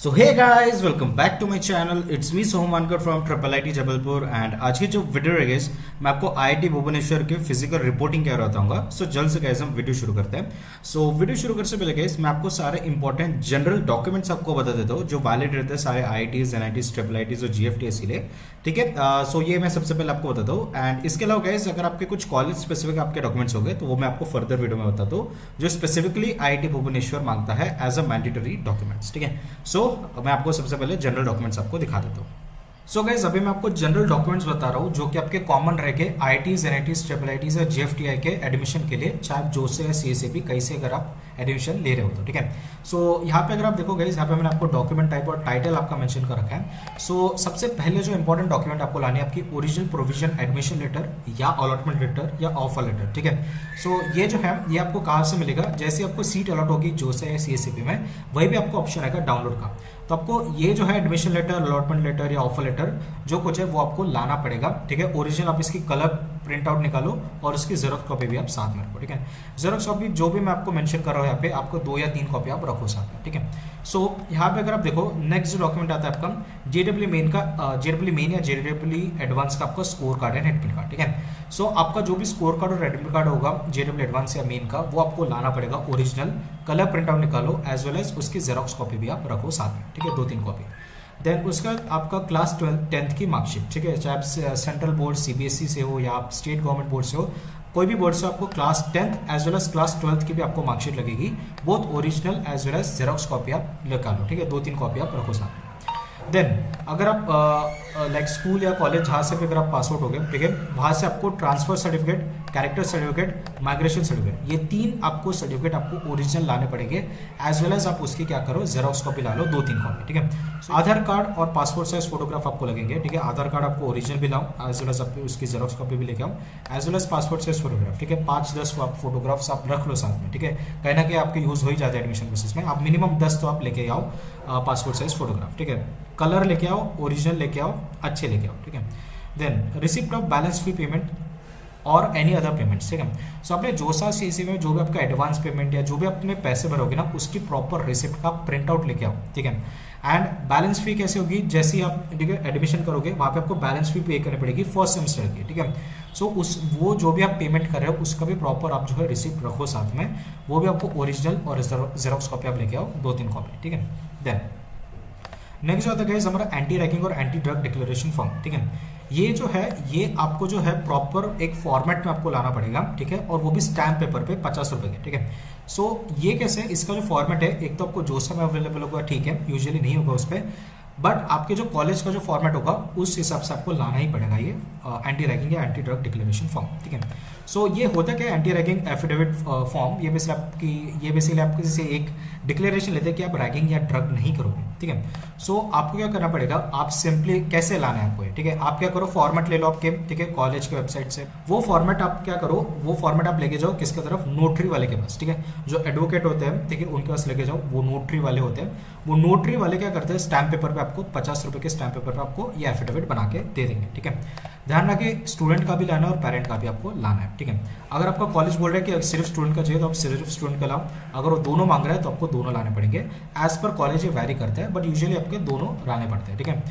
So hey guys welcome back to my channel. It's me Soham Mankar from triple IT Jabalpur and आज की जो video है guys मैं आपको आईआईटी भुवनेश्वर के फिजिकल रिपोर्टिंग क्या बताऊंगा। सो जल्द से गाइस हम वीडियो शुरू करते हैं। सो वीडियो शुरू करने से पहले गाइस मैं आपको सारे इंपॉर्टेंट जनरल डॉक्यूमेंट्स आपको बता देता हूँ जो वैलिड रहते हैं सारे आईआईटीज एनआईटीज ट्रिपल आईटीज और जीएफटीएस के लिए। ठीक है, सो ये मैं सबसे पहले आपको बताता हूँ। एंड इसके अलावा गाइस अगर आपके कुछ कॉलेज स्पेसिफिक आपके डॉक्यूमेंट्स हो गए तो वो मैं आपको फर्दर वीडियो में बताता हूँ जो स्पेसिफिकली आईआईटी भुवनेश्वर मांगता है एज अ मैंडेटरी डॉक्यूमेंट्स। ठीक है, सो मैं आपको सबसे पहले जनरल डॉक्यूमेंट्स आपको दिखा देता हूँ। सो गाइस अभी मैं आपको जनरल डॉक्यूमेंट्स बता रहा हूँ जो कि आपके कॉमन रहेंगे आईआईटीज एनआईटीज ट्रिपल आईटीज या जीएफटीआई के एडमिशन के लिए, चाहे जो से या सीएसएपी कहीं से अगर आप एडमिशन ले रहे हो तो। ठीक है, सो यहाँ पे अगर आप देखो गाइस यहाँ पे मैंने आपको डॉक्यूमेंट टाइप और टाइटल आपका मेंशन कर रखा है। सो सबसे पहले जो इंपॉर्टेंट डॉक्यूमेंट आपको लानी है आपकी ओरिजिनल प्रोविजन एडमिशन लेटर या अलॉटमेंट लेटर या ऑफर लेटर। ठीक है, सो ये जो है ये आपको कहाँ से मिलेगा, जैसे आपको सीट अलॉट होगी जो से या सीएसएपी में वही भी आपको ऑप्शन आएगा डाउनलोड का। तो आपको ये जो है एडमिशन लेटर अलॉटमेंट लेटर या ऑफर लेटर जो कुछ है वो आपको लाना पड़ेगा। ठीक है, ओरिजिनल आप इसकी कलर प्रिंट आउट निकालो और उसकी जेरोक्स कॉपी भी आप साथ में रखो। ठीक है, जेरोक्स कॉपी जो भी मैं आपको मेंशन कर रहा हूँ यहाँ पे आपको 2 या 3 कॉपी आप रखो साथ में। ठीक है, सो यहाँ पे अगर आप देखो नेक्स्ट जो डॉक्यूमेंट आता है आपका जेडब्ल्यू मेन का, जेडब्ल्यू मेन या जेडब्ल्यू एडवांस का आपका score card and admit card. ठीक है, सो आपका जो भी स्कोर कार्ड और एडमिट कार्ड होगा जेडब्ल्यू एडवांस या मेन का वो आपको लाना पड़ेगा ओरिजिनल, कलर प्रिंट आउट निकालो एज वेल एज उसकी जेरोक्स कॉपी भी आप रखो साथ में। ठीक है, 2-3 कॉपी। देन उसका आपका क्लास 10th की मार्कशीट। ठीक है, चाहे आप सेंट्रल बोर्ड सीबीएसई से हो या आप स्टेट गवर्नमेंट बोर्ड से हो, कोई भी बोर्ड से आपको class 10th as well as class 12th की भी आपको मार्कशीट लगेगी, both original as well as xerox copy आप निकालो। ठीक है, 2-3 कॉपी आप रखो साथ में। देन अगर आप लाइक स्कूल या कॉलेज जहाँ से भी अगर आप पास आउट हो गए, ठीक है, वहाँ से आपको transfer certificate, character certificate, migration certificate, ये 3 आपको सर्टिफिकेट आपको ओरिजिनल लाने पड़ेंगे एज वेल एज आप उसकी क्या करो जेरोक्स कॉपी ला लो 2-3 कॉपी। ठीक है, आधार कार्ड और पासपोर्ट साइज फोटोग्राफ आपको लगेंगे। ठीक है, आधार कार्ड आपको ओरिजिनल भी लाओ एज वेल एज आप उसकी जेरोक्स कॉपी भी लेके आओ as well as passport size photograph. ठीक है, 5-10 फोटोग्राफ्स आप रख लो साथ में। ठीक है, कहीं ना कहीं आपके यूज हो ही जाते हैं एडमिशन प्रोसेस में, आप मिनिमम 10 तो आप लेके आओ पासपोर्ट साइज फोटोग्राफ। ठीक है, कलर लेके आओ, ओरिजिनल लेके आओ, अच्छे लेके आओ। ठीक है, then receipt of balance fee payment और एनी अदर पेमेंट्स। ठीक है, सो आपने जो सा सीसी में जो भी आपका एडवांस पेमेंट या जो भी आपने पैसे भरोगे ना उसकी प्रॉपर रिसिप्ट का प्रिंट आउट लेके आओ। ठीक है, एंड बैलेंस फी कैसे होगी, जैसे ही आप ठीक है एडमिशन करोगे वहाँ पे आपको बैलेंस फी पे करनी पड़ेगी फर्स्ट सेमेस्टर की। ठीक है, सो उस वो जो भी आप पेमेंट कर रहे हो उसका भी प्रॉपर आप जो है रिसिप्ट रखो साथ में, वो भी आपको ओरिजिनल और जेरोक्स कॉपी आप लेके आओ 2-3 कॉपी। ठीक है, देन नेक्स्ट आता है हमारा एंटी रैगिंग और एंटी ड्रग डिक्लेरेशन फॉर्म। ठीक है, ये जो है ये आपको जो है प्रॉपर एक फॉर्मेट में आपको लाना पड़ेगा। ठीक है, और वो भी स्टैम्प पेपर पे 50 रुपए के। ठीक है, सो ये कैसे, इसका जो फॉर्मेट है एक तो आपको जोसा में अवेलेबल होगा, ठीक है, यूजुअली नहीं होगा उस पर, बट आपके जो कॉलेज का जो फॉर्मेट होगा उस हिसाब से आपको लाना ही पड़ेगा ये एंटी रैगिंग या एंटी ड्रग डिक्लेरेशन फॉर्म। ठीक है, सो ये होता क्या है एंटी रैगिंग एफिडेविट फॉर्म, ये बेसिकली आपके जैसे एक डिक्लेरेशन लेते हैं कि आप रैगिंग या ड्रग नहीं करोगे। ठीक है, सो आपको क्या करना पड़ेगा, आप सिंपली कैसे लाना है आपको, ठीक है, आप क्या करो फॉर्मेट ले लो आपके, ठीक है, कॉलेज के वेबसाइट से, वो फॉर्मेट आप क्या करो, वो फॉर्मेट आप लेके जाओ किसके तरफ, नोटरी वाले के पास। ठीक है, जो एडवोकेट होते हैं ठीक है उनके पास लेके जाओ, वो नोटरी वाले होते हैं, वो नोटरी वाले क्या करते हैं स्टैम्प पेपर पे आपको 50 रुपए के स्टैम्प पेपर पे आपको ये एफिडेविट बना के दे देंगे। ठीक है, ध्यान रखिए स्टूडेंट का भी लाना है और पेरेंट का भी आपको लाना है। ठीक है, अगर आपका कॉलेज बोल रहा है कि सिर्फ स्टूडेंट का चाहिए तो आप सिर्फ स्टूडेंट का लाओ, अगर वो दोनों मांग रहा है तो आपको दोनों लाने पड़ेंगे। एज पर कॉलेज ये वैरी करता है बट यूजुअली आपके दोनों लाने पड़ते हैं। ठीक है,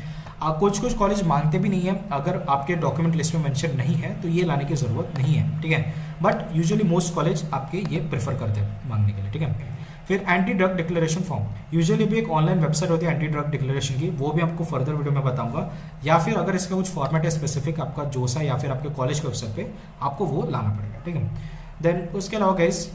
कुछ कॉलेज मांगते भी नहीं है, अगर आपके डॉक्यूमेंट लिस्ट में मेंशन नहीं है तो ये लाने की जरूरत नहीं है। ठीक है, बट यूजुअली मोस्ट कॉलेज आपके ये प्रेफर करते हैं मांगने के लिए। ठीक है, फिर anti drug declaration form, usually भी एक ऑनलाइन वेबसाइट होती है एंटी ड्रग डिक्लेरेशन की, वो भी आपको फर्दर वीडियो में बताऊंगा, या फिर अगर इसका कुछ फॉर्मेट है स्पेसिफिक आपका जोसा या फिर आपके कॉलेज के वेबसाइट पे आपको वो लाना पड़ेगा। ठीक है, देन उसके अलावा गाइस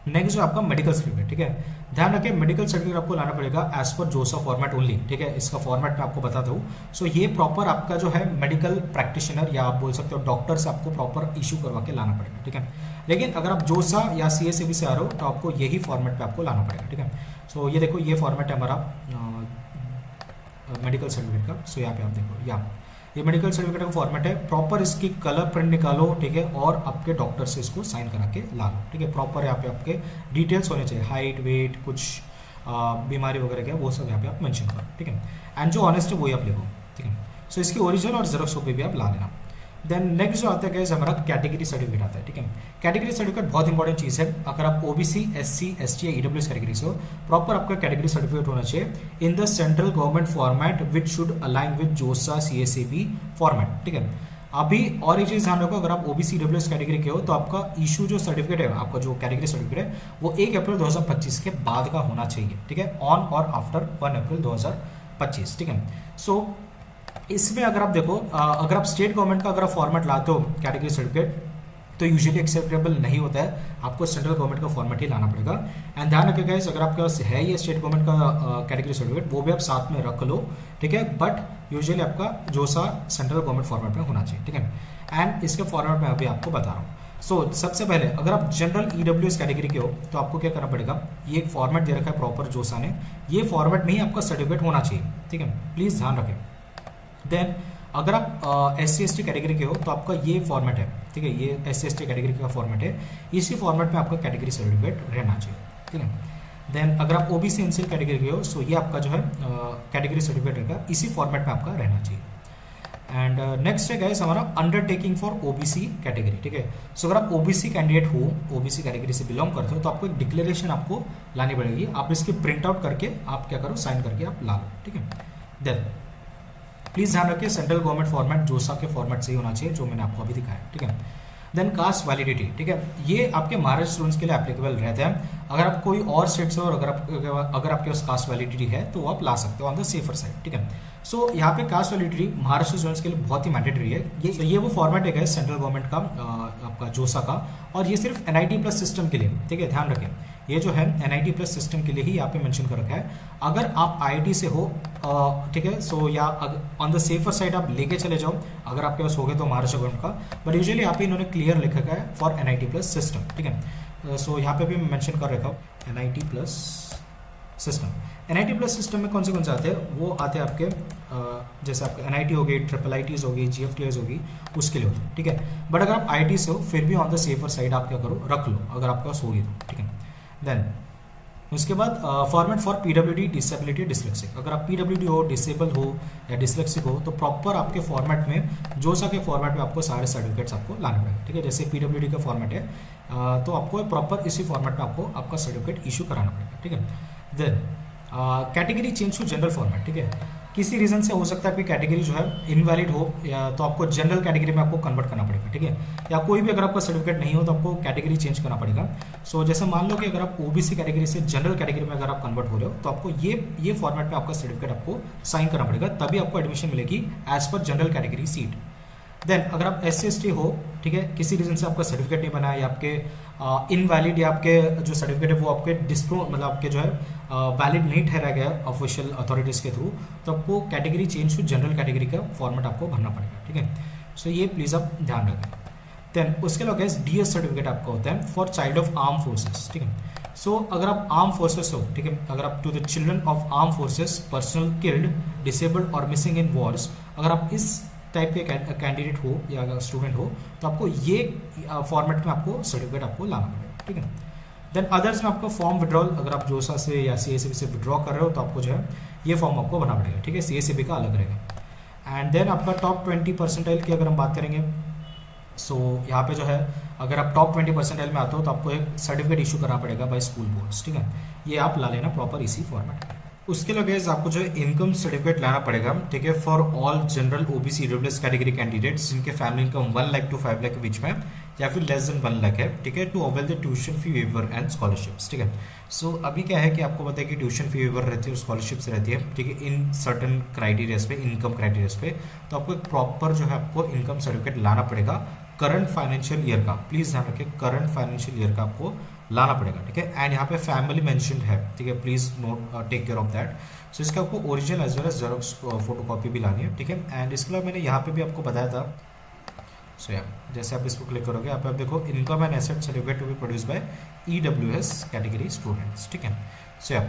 नेक्स्ट जो आपका मेडिकल सर्टिफिकेट। ठीक है, ध्यान रखिए मेडिकल सर्टिफिकेट आपको लाना पड़ेगा एज पर जोसा फॉर्मेट ओनली। ठीक है, इसका फॉर्मेट मैं आपको बताता हूँ। सो ये प्रॉपर आपका जो है मेडिकल प्रैक्टिशनर या आप बोल सकते हो डॉक्टर से आपको प्रॉपर इशू करवा के लाना पड़ेगा। ठीक है, लेकिन अगर आप जोसा या सीएसएबी से आ रहे हो तो आपको यही फॉर्मेट पे आपको लाना पड़ेगा। ठीक है, सो ये देखो ये फॉर्मेट है हमारा मेडिकल सर्टिफिकेट का। सो यहाँ पे आप देखो ये मेडिकल सर्टिफिकेट का फॉर्मेट है, प्रॉपर इसकी कलर प्रिंट निकालो। ठीक है, और आपके डॉक्टर से इसको साइन करा के ला लो। ठीक है, प्रॉपर यहाँ पे आपके डिटेल्स होने चाहिए, हाइट वेट कुछ बीमारी वगैरह क्या वो सब यहाँ पे आप मेंशन करो। ठीक है, एंड जो ऑनेस्ट है वही आप लिखो। ठीक है, सो इसकी ओरिजिनल और जेरोक्स कॉपी भी आप ला लेना। देन नेक्स्ट जो आता है गाइस हमारा कैटेगरी सर्टिफिकेट आता है, ठीक है। कैटेगरी सर्टिफिकेट बहुत इंपॉर्टेंट चीज़ है। अगर आप ओबीसी, एससी, एसटी या ईडब्ल्यूएस कैटेगरी से हो, प्रॉपर आपका कैटेगरी सर्टिफिकेट होना चाहिए in the central government format which should align with जोसा सीएसएबी फॉर्मेट, ठीक है। अभी और एक चीज़ ध्यान रखो, अगर आप ओबीसी ईडब्ल्यूएस कैटेगरी के हो तो आपका इशू जो सर्टिफिकेट है, आपका जो कैटेगरी सर्टिफिकेट है वो 1 अप्रैल 2025 के बाद का होना चाहिए, ठीक है, ऑन और आफ्टर 1 अप्रैल 2025, ठीक है। सो इसमें अगर आप देखो, अगर आप स्टेट गवर्नमेंट का अगर आप फॉर्मेट लाते हो कैटेगरी सर्टिफिकेट तो यूजुअली एक्सेप्टेबल नहीं होता है, आपको सेंट्रल गवर्नमेंट का फॉर्मेट ही लाना पड़ेगा। एंड ध्यान रखिएगा गाइस, अगर आपके पास है ये स्टेट गवर्नमेंट का कैटेगरी सर्टिफिकेट वो भी आप साथ में रख लो, ठीक है, बट यूजुअली आपका जोसा सेंट्रल गवर्नमेंट फॉर्मेट में होना चाहिए, ठीक है। एंड इसके फॉर्मेट में अभी आपको बता रहा हूँ। सो सबसे पहले अगर आप जनरल ईडब्ल्यूएस कैटेगरी के हो तो आपको क्या करना पड़ेगा, ये एक फॉर्मेट दे रखा है प्रॉपर जोसा ने, ये फॉर्मेट में ही आपका सर्टिफिकेट होना चाहिए, ठीक है, प्लीज़ ध्यान रखें। देन अगर आप SC ST कैटेगरी के हो तो आपका ये फॉर्मेट है, ठीक है, ये SC ST कैटेगरी का फॉर्मेट है, इसी फॉर्मेट में आपका कैटेगरी सर्टिफिकेट रहना चाहिए, ठीक है। देन अगर आप OBC NCL कैटेगरी के हो सो ये आपका जो है कैटेगरी सर्टिफिकेट रहेगा, इसी फॉर्मेट में आपका रहना चाहिए। एंड नेक्स्ट है गाइस हमारा अंडरटेकिंग फॉर OBC कैटेगरी, ठीक है। सो अगर आप OBC कैंडिडेट हो, OBC कैटेगरी से बिलोंग करते हो तो आपको एक डिक्लेरेशन आपको लानी पड़ेगी, आप इसकी प्रिंट आउट करके आप क्या करो, साइन करके आप ला लो, ठीक है। देन प्लीज ध्यान रखिए सेंट्रल गवर्नमेंट फॉर्मेट जोसा के फॉर्मेट से ही होना चाहिए, जो मैंने आपको अभी दिखाया, ठीक है। देन कास्ट वैलिडिटी, ठीक है, ये आपके महाराष्ट्र स्टूडेंट्स के लिए एप्लीकेबल रहते हैं। अगर आप कोई और स्टेट से हो और अगर आपके पास कास्ट वैलिडिटी है तो आप ला सकते हो ऑन द सेफर साइड, ठीक है। सो यहाँ पे कास्ट वैलिडिटी महाराष्ट्र स्टूडेंट्स के लिए बहुत ही मैंडेटरी है। ये वो फॉर्मेट है सेंट्रल गवर्नमेंट का, आपका जोसा का, और ये सिर्फ NIT प्लस सिस्टम के लिए, ठीक है, ध्यान रखें। ये जो है NIT प्लस सिस्टम के लिए ही यहाँ पे मेंशन कर रखा है। अगर आप IIT से हो, ठीक है, सो या ऑन द सेफर साइड आप लेके चले जाओ अगर आपके पास हो गए तो महाराष्ट्र गवर्नमेंट का, बट यूजुअली यहाँ पे इन्होंने क्लियर लिखा है फॉर NIT प्लस सिस्टम, ठीक है। सो यहाँ पे भी मैं मेंशन कर रखा हूँ NIT plus system. NIT plus system में कौन से आते हैं, वो आते हैं आपके जैसे आपके NIT हो गई, IIITs हो गई, GFTs होगी, उसके लिए होते हैं, ठीक है। बट अगर आप IIT से हो फिर भी ऑन द सेफर साइड आप क्या करो, रख लो अगर आपके पास होगी तो, ठीक है। देन उसके बाद format for PWD, disability, dyslexic. अगर आप PWD हो, डिसेबल हो या डिसलेक्सिक हो तो प्रॉपर आपके फॉर्मेट में जोसा के फॉर्मेट में आपको सारे सर्टिफिकेट्स आपको लाने पड़ेंगे, ठीक है। जैसे PWD का फॉर्मेट है तो आपको प्रॉपर इसी फॉर्मेट में आपको आपका सर्टिफिकेट इशू कराना पड़ेगा, ठीक है। Then category change to general format, ठीक है। किसी रीजन से हो सकता है कि कैटेगरी जो है इनवैलिड हो या तो आपको जनरल कैटेगरी में आपको कन्वर्ट करना पड़ेगा, ठीक है। या कोई भी अगर आपका सर्टिफिकेट नहीं हो तो आपको कैटेगरी चेंज करना पड़ेगा। सो जैसे मान लो कि अगर आप OBC कैटेगरी से जनरल कैटेगरी में अगर आप कन्वर्ट हो रहे हो तो आपको ये फॉर्मेट में आपका सर्टिफिकेट आपको साइन करना पड़ेगा, तभी आपको एडमिशन मिलेगी as per general category seat. Then अगर आप SC ST हो, ठीक है, किसी रीजन से आपका सर्टिफिकेट नहीं बना है या आपके इनवैलिड या आपके जो सर्टिफिकेट है वो आपके मतलब आपके जो है वैलिड नहीं ठहरा गया ऑफिशियल अथॉरिटीज़ के थ्रू, तो आपको category change to general category का फॉर्मेट आपको भरना पड़ेगा, ठीक है। सो ये प्लीज़ आप ध्यान रखें। देन उसके अलावा DS सर्टिफिकेट आपका होता है for child of armed forces, ठीक है। सो अगर आप आर्म फोर्सेस हो, ठीक है, अगर आप to the children of armed forces personnel killed, disabled और मिसिंग इन वॉर्स, अगर आप इस टाइप के कैंडिडेट हो या स्टूडेंट हो तो आपको ये फॉर्मेट में आपको सर्टिफिकेट आपको लाना पड़ेगा, ठीक है। देन अदर्स में आपका फॉर्म विड्रॉल, अगर आप जोसा से या CACB से विड्रॉ कर रहे हो तो आपको जो है ये फॉर्म आपको भरना पड़ेगा, ठीक है, CACB का अलग रहेगा। एंड देन आपका टॉप 20 परसेंटाइल की अगर हम बात करेंगे, सो यहाँ पे जो है अगर आप टॉप 20 परसेंटाइल में आते हो तो आपको एक सर्टिफिकेट इशू करना पड़ेगा बाय स्कूल बोर्ड्स, ठीक है। ये आप ला लेना प्रॉपर इसी फॉर्मेट में। उसके अलावा गाइस आपको जो है इनकम सर्टिफिकेट लाना पड़ेगा, ठीक है, for all general OBC EWS category candidates जिनके family income 1 lakh to 5 lakh के बीच में या फिर लेस देन 1 लाख है, ठीक है, to avail the tuition fee waiver and scholarships, ठीक है। सो अभी क्या है कि आपको पता है कि ट्यूशन फी वेवर रहती है और स्कॉलरशिप्स रहती है, ठीक है, इन सर्टन क्राइटेरियाज पे, इनकम क्राइटेरियाज पे, तो आपको एक प्रॉपर जो है आपको इनकम सर्टिफिकेट लाना पड़ेगा करंट फाइनेंशियल ईयर का, प्लीज ध्यान रखिए करंट फाइनेंशियल ईयर का आपको लाना पड़ेगा, ठीक है। एंड यहाँ पे फैमिली मेंशन्ड है, ठीक है, please note take care of that. So इसका आपको original as well as xerox photocopy भी लानी है, ठीक है। एंड इसके अलावा मैंने यहाँ पे भी आपको बताया था, सो या जैसे आप इसको क्लिक करोगे यहाँ पे आप देखो income and asset certificate to be produce by EWS category students, ठीक है। सो या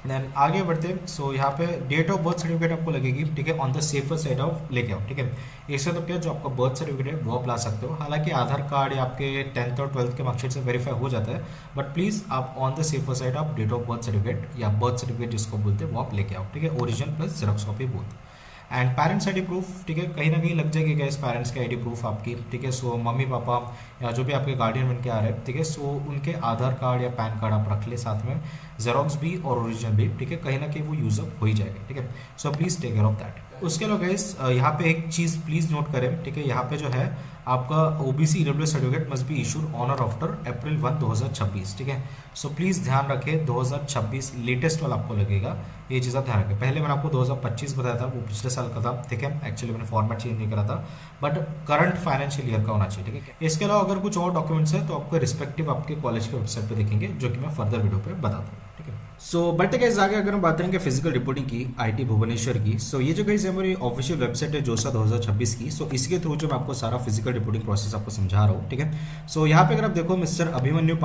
देन आगे बढ़ते हैं। सो यहाँ पे डेट ऑफ बर्थ सर्टिफिकेट आपको लगेगी, ठीक है, on the safer side of लेके आओ, ठीक है। इससे तो क्या जो आपका बर्थ सर्टिफिकेट है वो आप ला सकते हो, हालांकि आधार कार्ड या आपके 10th और 12th के मार्कशीट से वेरीफाई हो जाता है, बट प्लीज आप ऑन द सेफर साइड आप डेट ऑफ बर्थ सर्टिफिकेट या बर्थ सर्टिफिकेट जिसको बोलते हैं वो आप लेके आओ, ठीक है, original plus xerox copy both. And parents ID proof, ठीक है, कहीं ना कहीं लग जाएगी गैस पेरेंट्स की आईडी प्रूफ आपकी, ठीक है। सो मम्मी पापा या जो भी आपके गार्डियन बन के आ रहे हैं, ठीक है, सो उनके आधार कार्ड या पैन कार्ड आप रख ले साथ में, जेरोक्स भी और ओरिजिनल भी, ठीक है, कहीं ना कहीं वो यूजअप हो ही जाएगा, ठीक है। So please take care of that. उसके अलावा गाइस यहाँ पे एक चीज़ प्लीज़ नोट करें, ठीक है, यहाँ पे जो है आपका OBC EWS certificate must be issued on और आफ्टर अप्रैल 1 2026, ठीक है। सो प्लीज़ ध्यान रखें 2026 लेटेस्ट वाला आपको लगेगा, ये चीज़ आप ध्यान रखें। पहले मैंने आपको 2025 बताया था, वो पिछले साल का था, ठीक है, एक्चुअली मैंने फॉर्मेट चेंज नहीं करा था, बट करंट फाइनेंशियल ईयर का होना चाहिए, ठीक है। इसके अलावा अगर कुछ और डॉक्यूमेंट्स है तो आपको रिस्पेक्टिव आपके कॉलेज के वेबसाइट पे देखेंगे, जो कि मैं फर्दर वीडियो पे बताता हूँ, ठीक है। सो बढ़ते गाइस आगे, अगर हम बात करेंगे फिजिकल रिपोर्टिंग की आईटी भुवनेश्वर की, सो ये जो गाइस हमारी ऑफिशियल वेबसाइट है जोसा 2026 की, सो इसके थ्रू जो मैं आपको सारा फिजिकल रिपोर्टिंग प्रोसेस आपको समझा रहा हूँ, ठीक है। सो यहाँ पे अगर आप देखो मिस्टर अभिमन्यु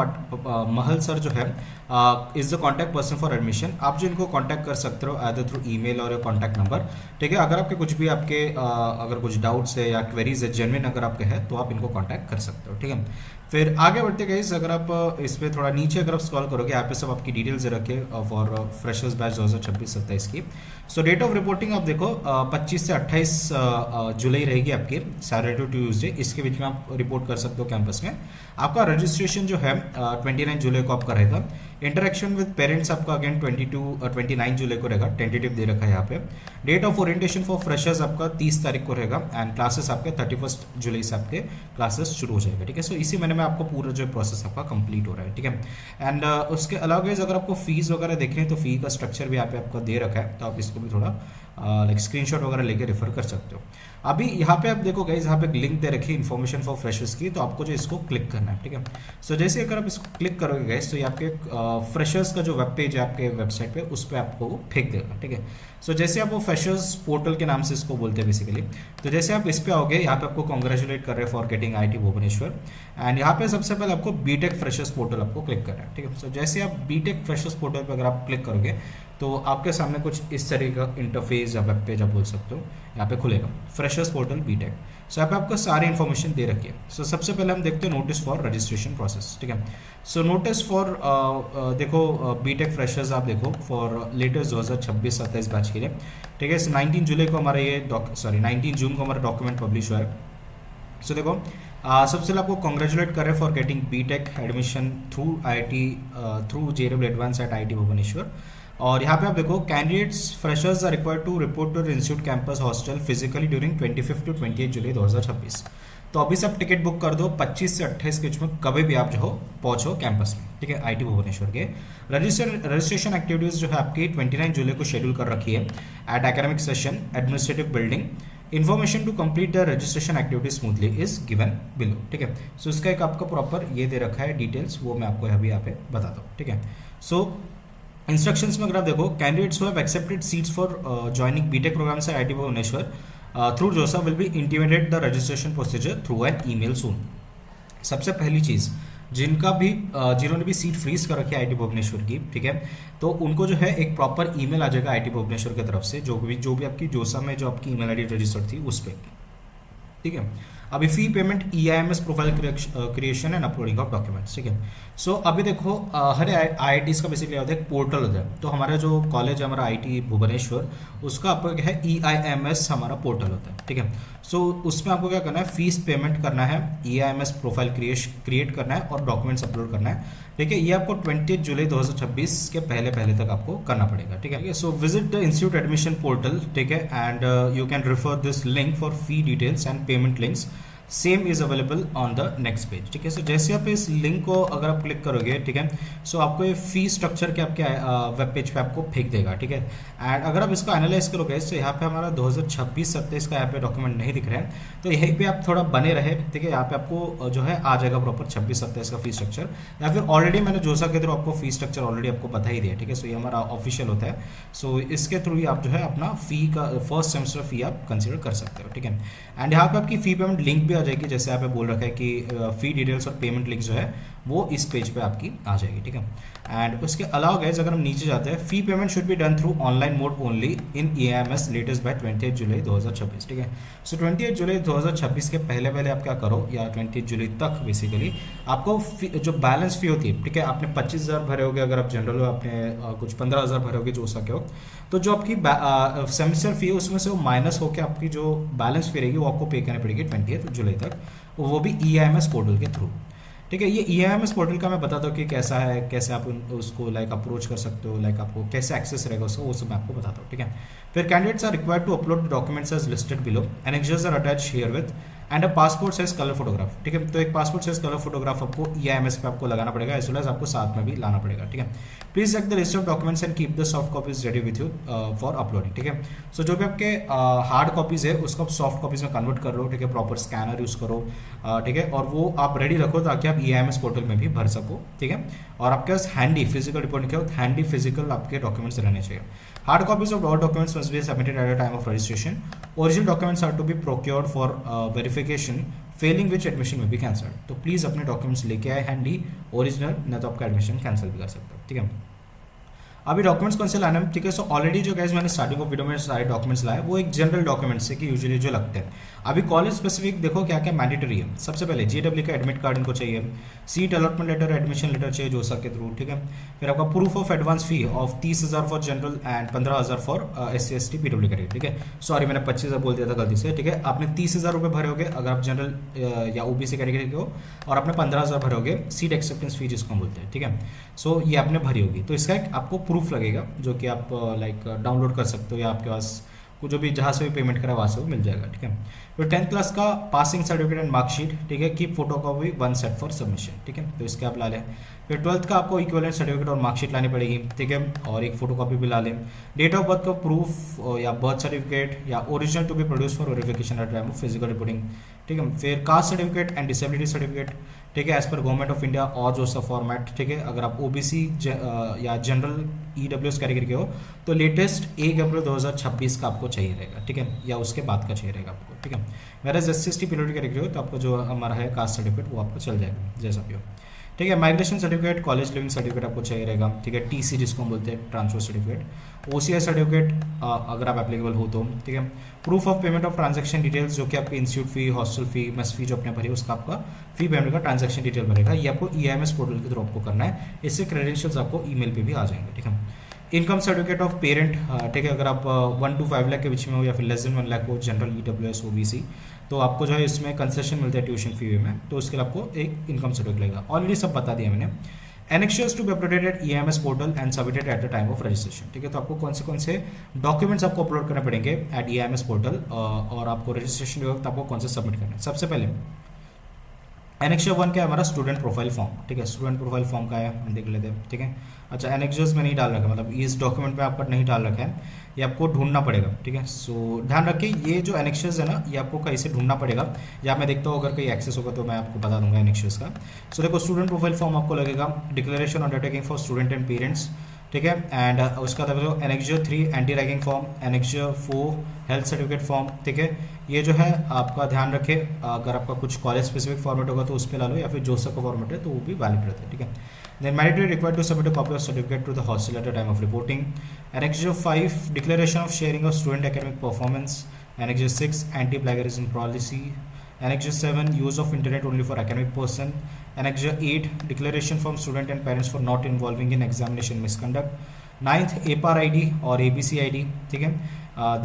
महल सर जो है is the contact person for admission, आप जो इनको कॉन्टैक्ट कर सकते हो आइदर थ्रू ईमेल और कॉन्टैक्ट नंबर, ठीक है। अगर आपके कुछ भी आपके अगर कुछ डाउट्स है या क्वेरीज है जेन्युइन अगर आपके है तो आप इनको कॉन्टैक्ट कर सकते हो, ठीक है। फिर आगे बढ़ते गए, अगर आप इस पर थोड़ा नीचे अगर आप स्क्रॉल करोगे, यहाँ पे सब आपकी डिटेल्स रखे फॉर फ्रेशर्स बैच 2026-27 की। सो डेट ऑफ रिपोर्टिंग आप देखो 25 से 28 जुलाई रहेगी आपकी, सैटरडे टू ट्यूसडे, इसके बीच में आप रिपोर्ट कर सकते हो कैंपस में। आपका रजिस्ट्रेशन जो है 29 जुलाई को आपका रहेगा। इंटरेक्शन विद पेरेंट्स आपका अगेन 29 जुलाई को रहेगा, टेंटेटिव दे रखा है यहाँ पे। Date of orientation for freshers आपका 30 तारीख को रहेगा एंड क्लासेस आपके 31 जुलाई से आपके क्लासेस शुरू हो जाएगा, ठीक है। सो इसी महीने में आपको पूरा जो प्रोसेस आपका कंप्लीट हो रहा है, ठीक है। एंड उसके अलावा अगर आपको फीस वगैरह देखनी है तो फी का स्ट्रक्चर भी यहाँ पे आपको दे रखा है, तो आप इसको भी थोड़ा लाइक स्क्रीनशॉट वगैरह लेके रेफर कर सकते हो। अभी यहाँ पे आप देखो गाइस, यहाँ पे एक लिंक दे रखी है इन्फॉर्मेशन फॉर फ्रेशर्स की, तो आपको जो इसको क्लिक करना है, ठीक है। सो जैसे अगर आप इसको क्लिक करोगे गाइस, तो ये आपके फ्रेशर्स का जो वेब पेज है आपके वेबसाइट पे, उस पर आपको वो फेंक देगा, ठीक है। सो जैसे आप वो फ्रेशर्स पोर्टल के नाम से इसको बोलते हैं बेसिकली, तो जैसे आप इस पे आओगे, यहाँ पे आपको कॉन्ग्रेचुलेट कर रहे हैं for getting IT Bhubaneswar, and यहाँ पे सबसे पहले आपको बीटेक फ्रेशर्स पोर्टल आपको क्लिक करना है, ठीक है। सो जैसे आप बीटेक फ्रेशर्स पोर्टल पर अगर आप क्लिक करोगे तो आपके सामने कुछ इस तरह का इंटरफेस या वेब पेज आप बोल सकते हो यहाँ पे खुलेगा, फ्रेशर्स पोर्टल बीटेक। सो यहाँ पे आपको सारी इन्फॉर्मेशन दे रखी है। सो सबसे पहले हम देखते हैं नोटिस फॉर रजिस्ट्रेशन प्रोसेस, ठीक है। सो नोटिस फॉर देखो बीटेक फ्रेशर्स आप देखो फॉर लेटेस्ट 2026-27 बैच के लिए, ठीक है। 19 जुलाई को हमारा ये 19 जून को हमारा डॉक्यूमेंट पब्लिश हुआ है। सो देखो सबसे पहले आपको कॉन्ग्रेचुलेट करें for getting BTech admission through IT through JW advance at IIT Bhubaneswar. और यहाँ पे आप देखो candidates freshers are required to report to institute campus hostel physically during 25 to 28 July 2026। तो अभी से आप टिकट बुक कर दो 25 से 28 के बीच में, कभी भी आप जो हो पहुंचो कैंपस में, ठीक है, IIT भुवनेश्वर के। रजिस्ट्रेशन एक्टिविटीज जो है आपकी 29 जुलाई को शेड्यूल कर रखी है at academic session administrative building. Information to complete the registration activity smoothly is given below, ठीक है। सो इसका एक आपका प्रॉपर ये दे रखा है डिटेल्स, वो मैं आपको अभी यहाँ पे बताता हूँ, ठीक है। सो इंस्ट्रक्शंस में अगर आप देखो, candidates who have accepted seats for joining BTech program से IIT Bhubaneswar through JoSAA will be intimated the registration procedure through an email soon. सबसे पहली चीज़, जिन्होंने भी सीट फ्रीज कर रखी है IIT भुवनेश्वर की, ठीक है, तो उनको जो है एक प्रॉपर ईमेल आ जाएगा IIT भुवनेश्वर की तरफ से, जो भी आपकी जोसा में जो आपकी ईमेल आईडी रजिस्टर्ड थी उस पर, ठीक है। अभी fee payment EIMS profile creation and uploading of documents, ठीक है। सो अभी देखो हर IITs का बेसिकली होता है एक पोर्टल होता है, तो हमारा जो कॉलेज है हमारा IIT भुवनेश्वर, उसका आपका क्या है EIMS हमारा पोर्टल होता है, ठीक है। सो उसमें आपको क्या करना है, फीस पेमेंट करना है, EIMS प्रोफाइल क्रिएट करना है और डॉक्यूमेंट्स अपलोड करना है, ठीक है। ये आपको 20 जुलाई 2026 के पहले तक आपको करना पड़ेगा, ठीक है। So visit the institute admission portal, ठीक है, and you can refer this link for fee details and payment links, same is available on the next page, ठीक है। सो जैसे आप इस लिंक को अगर आप क्लिक करोगे, ठीक है, सो आपको ये फी स्ट्रक्चर के आपके वेब पेज पे आपको फेंक देगा, ठीक है। एंड अगर आप इसको एनालाइज करोगे, तो यहाँ पे हमारा 2026-27 का यहाँ पे डॉक्यूमेंट नहीं दिख रहा है, तो यहीं पे आप थोड़ा बने रहे, ठीक है। यहाँ पे आपको जो है आ जाएगा प्रॉपर 26-27 का फी स्ट्रक्चर, या फिर ऑलरेडी मैंने जोसा के थ्रू आपको फी स्ट्रक्चर ऑलरेडी आपको बता ही दिया, ठीक है। सो ये हमारा ऑफिशियल होता है, सो इसके थ्रू ही आप जो है अपना फी का फर्स्ट सेमेस्टर फी आप कंसिडर कर सकते हो, ठीक है। एंड यहाँ पे आपकी फी पेमेंट लिंक भी आ जाएगी, जैसे यहाँ पे बोल रखा है कि फी डिटेल्स और पेमेंट लिंक जो है वो इस पेज पे आपकी आ जाएगी, ठीक है। एंड उसके अलावा गाइस अगर हम नीचे जाते हैं, fee payment should be done through online mode only in EIMS latest by 28 July 2026, ठीक है। सो 28 जुलाई 2026 के पहले पहले आप क्या करो, या 28 जुलाई तक बेसिकली आपको जो बैलेंस फी होती है, ठीक है, आपने 25,000 भरे होगे अगर आप जनरल हो, आपने कुछ 15,000 भरे होगे जो सके हो, तो जो आपकी सेमेस्टर फी है उसमें से वो माइनस होकर आपकी जो बैलेंस फी रहेगी वो आपको पे करनी पड़ेगी 28 जुलाई तक, वो भी EIMS पोर्टल के थ्रू, ठीक है। ये EIMS पोर्टल का मैं बताता हूँ कि कैसा है, कैसे आप उसको लाइक अप्रोच कर सकते हो, लाइक आपको कैसे एक्सेस रहेगा उसको, वो सब मैं आपको बताता हूँ, ठीक है। फिर candidates are required to upload documents as listed below, annexures are attach here with and a passport size colour photograph, ठीक है। तो एक पासपोर्ट साइज कलर फोटोग्राफ आपको EIMS पे आपको लगाना पड़ेगा, एज वेल एज आपको साथ में भी लाना पड़ेगा, ठीक है। Please check the list of documents and keep the soft copies ready with you for uploading, ठीक है। सो जो भी आपके हार्ड कॉपीज है उसको आप सॉफ्ट कॉपीज में कन्वर्ट कर लो, ठीक है, प्रॉपर स्कैनर यूज करो, ठीक है, और वो आप रेडी रखो ताकि आप EIMS पोर्टल में भी भर सको, ठीक है। और आपके पास हैंडी फिजिकल रिपोर्टिंग के वक्त हैंडी फिजिकल आपके डॉक्यूमेंट्स रहने चाहिए। Hard copies of all documents must be submitted at the time of registration. Original documents are to be procured for verification, failing which admission में भी कैंसल्ड। तो please अपने documents लेके आए हैंडी ओरिजिनल, नहीं तो आपका एडमिशन कैंसिल भी कर सकते हो, ठीक है। अभी डॉक्यूमेंट्स कौन से लाने हैं, ठीक है। सो ऑलरेडी जो गाइस मैंने स्टार्टिंग ऑफ वीडियो में सारे डॉक्यूमेंट्स लाए वो एक जनरल डॉक्यूमेंट्स है कि यूजुअली जो लगते हैं। अभी कॉलेज स्पेसिफिक देखो क्या क्या मैंडेटरी है। सबसे पहले GW का एडमिट कार्ड इनको चाहिए, seat allotment letter, admission letter चाहिए जो सके थ्रू, ठीक है। फिर आपका proof of advance fee of 30,000 for general and 15,000 for SC/ST PWD category, ठीक है। सॉरी मैंने 25,000 बोल दिया था गलती से, ठीक है। आपने 30,000 रुपये भरे होगे अगर आप जनरल या OBC कैटेगरी के हो, और आपने 15,000 भरे होगे सीट एक्सेप्टेंस फी जिसको हम बोलते हैं, ठीक है। सो ये आपने भरी होगी, तो इसका एक आपको प्रूफ लगेगा जो कि आप लाइक डाउनलोड कर सकते हो, या आपके पास जो भी जहाँ से भी पेमेंट करा वहाँ से वो मिल जाएगा, ठीक है। फिर 10th क्लास का पासिंग सर्टिफिकेट एंड मार्कशीट, ठीक है, की photo copy 1 set for submission, ठीक है, तो इसके आप ला लें। फिर 12th का आपको इक्विवेलेंट सर्टिफिकेट और मार्कशीट लानी पड़ेगी, ठीक है, और एक फोटो कॉपी भी ला लें। डेट ऑफ बर्थ का प्रूफ या बर्थ सर्टिफिकेट या original to be produce for verification at time of physical reporting, ठीक है। फिर caste certificate and disability certificate, ठीक है, as per government of India और जो सा फॉर्मेट, ठीक है। अगर आप OBC या जनरल EWS कैटेगरी के हो तो लेटेस्ट 1 अप्रैल 2026 का आपको चाहिए रहेगा, ठीक है, या उसके बाद का चाहिए रहेगा आपको, ठीक है। मेरा SC/ST PWD कैटेगरी हो तो आपको जो हमारा है कास्ट सर्टिफिकेट वो आपको चल जाएगा जैसा भी हो, ठीक है। Migration certificate, college leaving certificate आपको चाहिए रहेगा, ठीक है। TC जिसको हम बोलते हैं ट्रांसफर सर्टिफिकेट, OCI सर्टिफिकेट अगर आप एप्लीकेबल हो तो, ठीक है। Proof of payment of transaction details जो कि आपकी इंस्टीट्यूट फी, हॉस्टल फी, मेस फी जो अपने भरी उसका आपका फी पेमेंट का ट्रांजैक्शन डिटेल भरेगा, ये आपको EIMS पोर्टल के थ्रू आपको करना है। इससे क्रेडेंशियल्स आपको ईमेल पे भी आ जाएंगे, ठीक है। इनकम सर्टिफिकेट ऑफ पेरेंट, ठीक है, अगर आप 1 to 5 लाख के बीच में हो या फिर लेस देन 1 लाख हो, जनरल EWS OBC, तो आपको जो है इसमें कंसेशन मिलता है ट्यूशन फी में, तो उसके लिए आपको एक इनकम सर्टिफिकेट लगेगा। ऑलरेडी सब बता दिया मैंने। Annexures to be uploaded at EIMS portal and submitted at the time of registration, ठीक है। तो आपको कौन से डॉक्यूमेंट्स आपको अपलोड करने पड़ेंगे एट EIMS पोर्टल, और आपको रजिस्ट्रेशन के वक्त आपको कौन से सबमिट करना है। सबसे पहले एनेक्सर 1 क्या है हमारा स्टूडेंट प्रोफाइल फॉर्म, ठीक है। स्टूडेंट प्रोफाइल फॉर्म का है हम देख लेते हैं, ठीक है। अच्छा, एनेक्सर्स में नहीं डाल रखा, मतलब इस डॉक्यूमेंट में आपका नहीं डाल रखा है, ये आपको ढूंढना पड़ेगा, ठीक है। सो ध्यान रखिए ये जो एनेक्सर्स है ना, ये आपको कहीं से ढूंढना पड़ेगा, या मैं देखता हूँ अगर कहीं एक्सेस होगा तो मैं आपको बता दूंगा एनेक्सर्स का। सो देखो स्टूडेंट प्रोफाइल फॉर्म आपको लगेगा, declaration undertaking for student and parents, ठीक है। एंड उसका देखो annexure 3 anti ragging form, annexure 4 health certificate form, ठीक है। ये जो है आपका ध्यान रखें, अगर आपका कुछ कॉलेज स्पेसिफिक फॉर्मेट होगा तो उस पर ला लो, या फिर जो का फॉर्मेट है तो वो भी वैलिड रहता है, ठीक है। Then mandatory required to submit a copy of certificate to the hostel at the time of reporting. Annexure 5 declaration of sharing of student academic performance. Annexure 6 anti plagiarism policy. Annexure 7 use of internet only for academic person. Annexure 8 declaration from student and parents for not involving in examination misconduct. 9th APAR ID और ABC ID, ठीक है।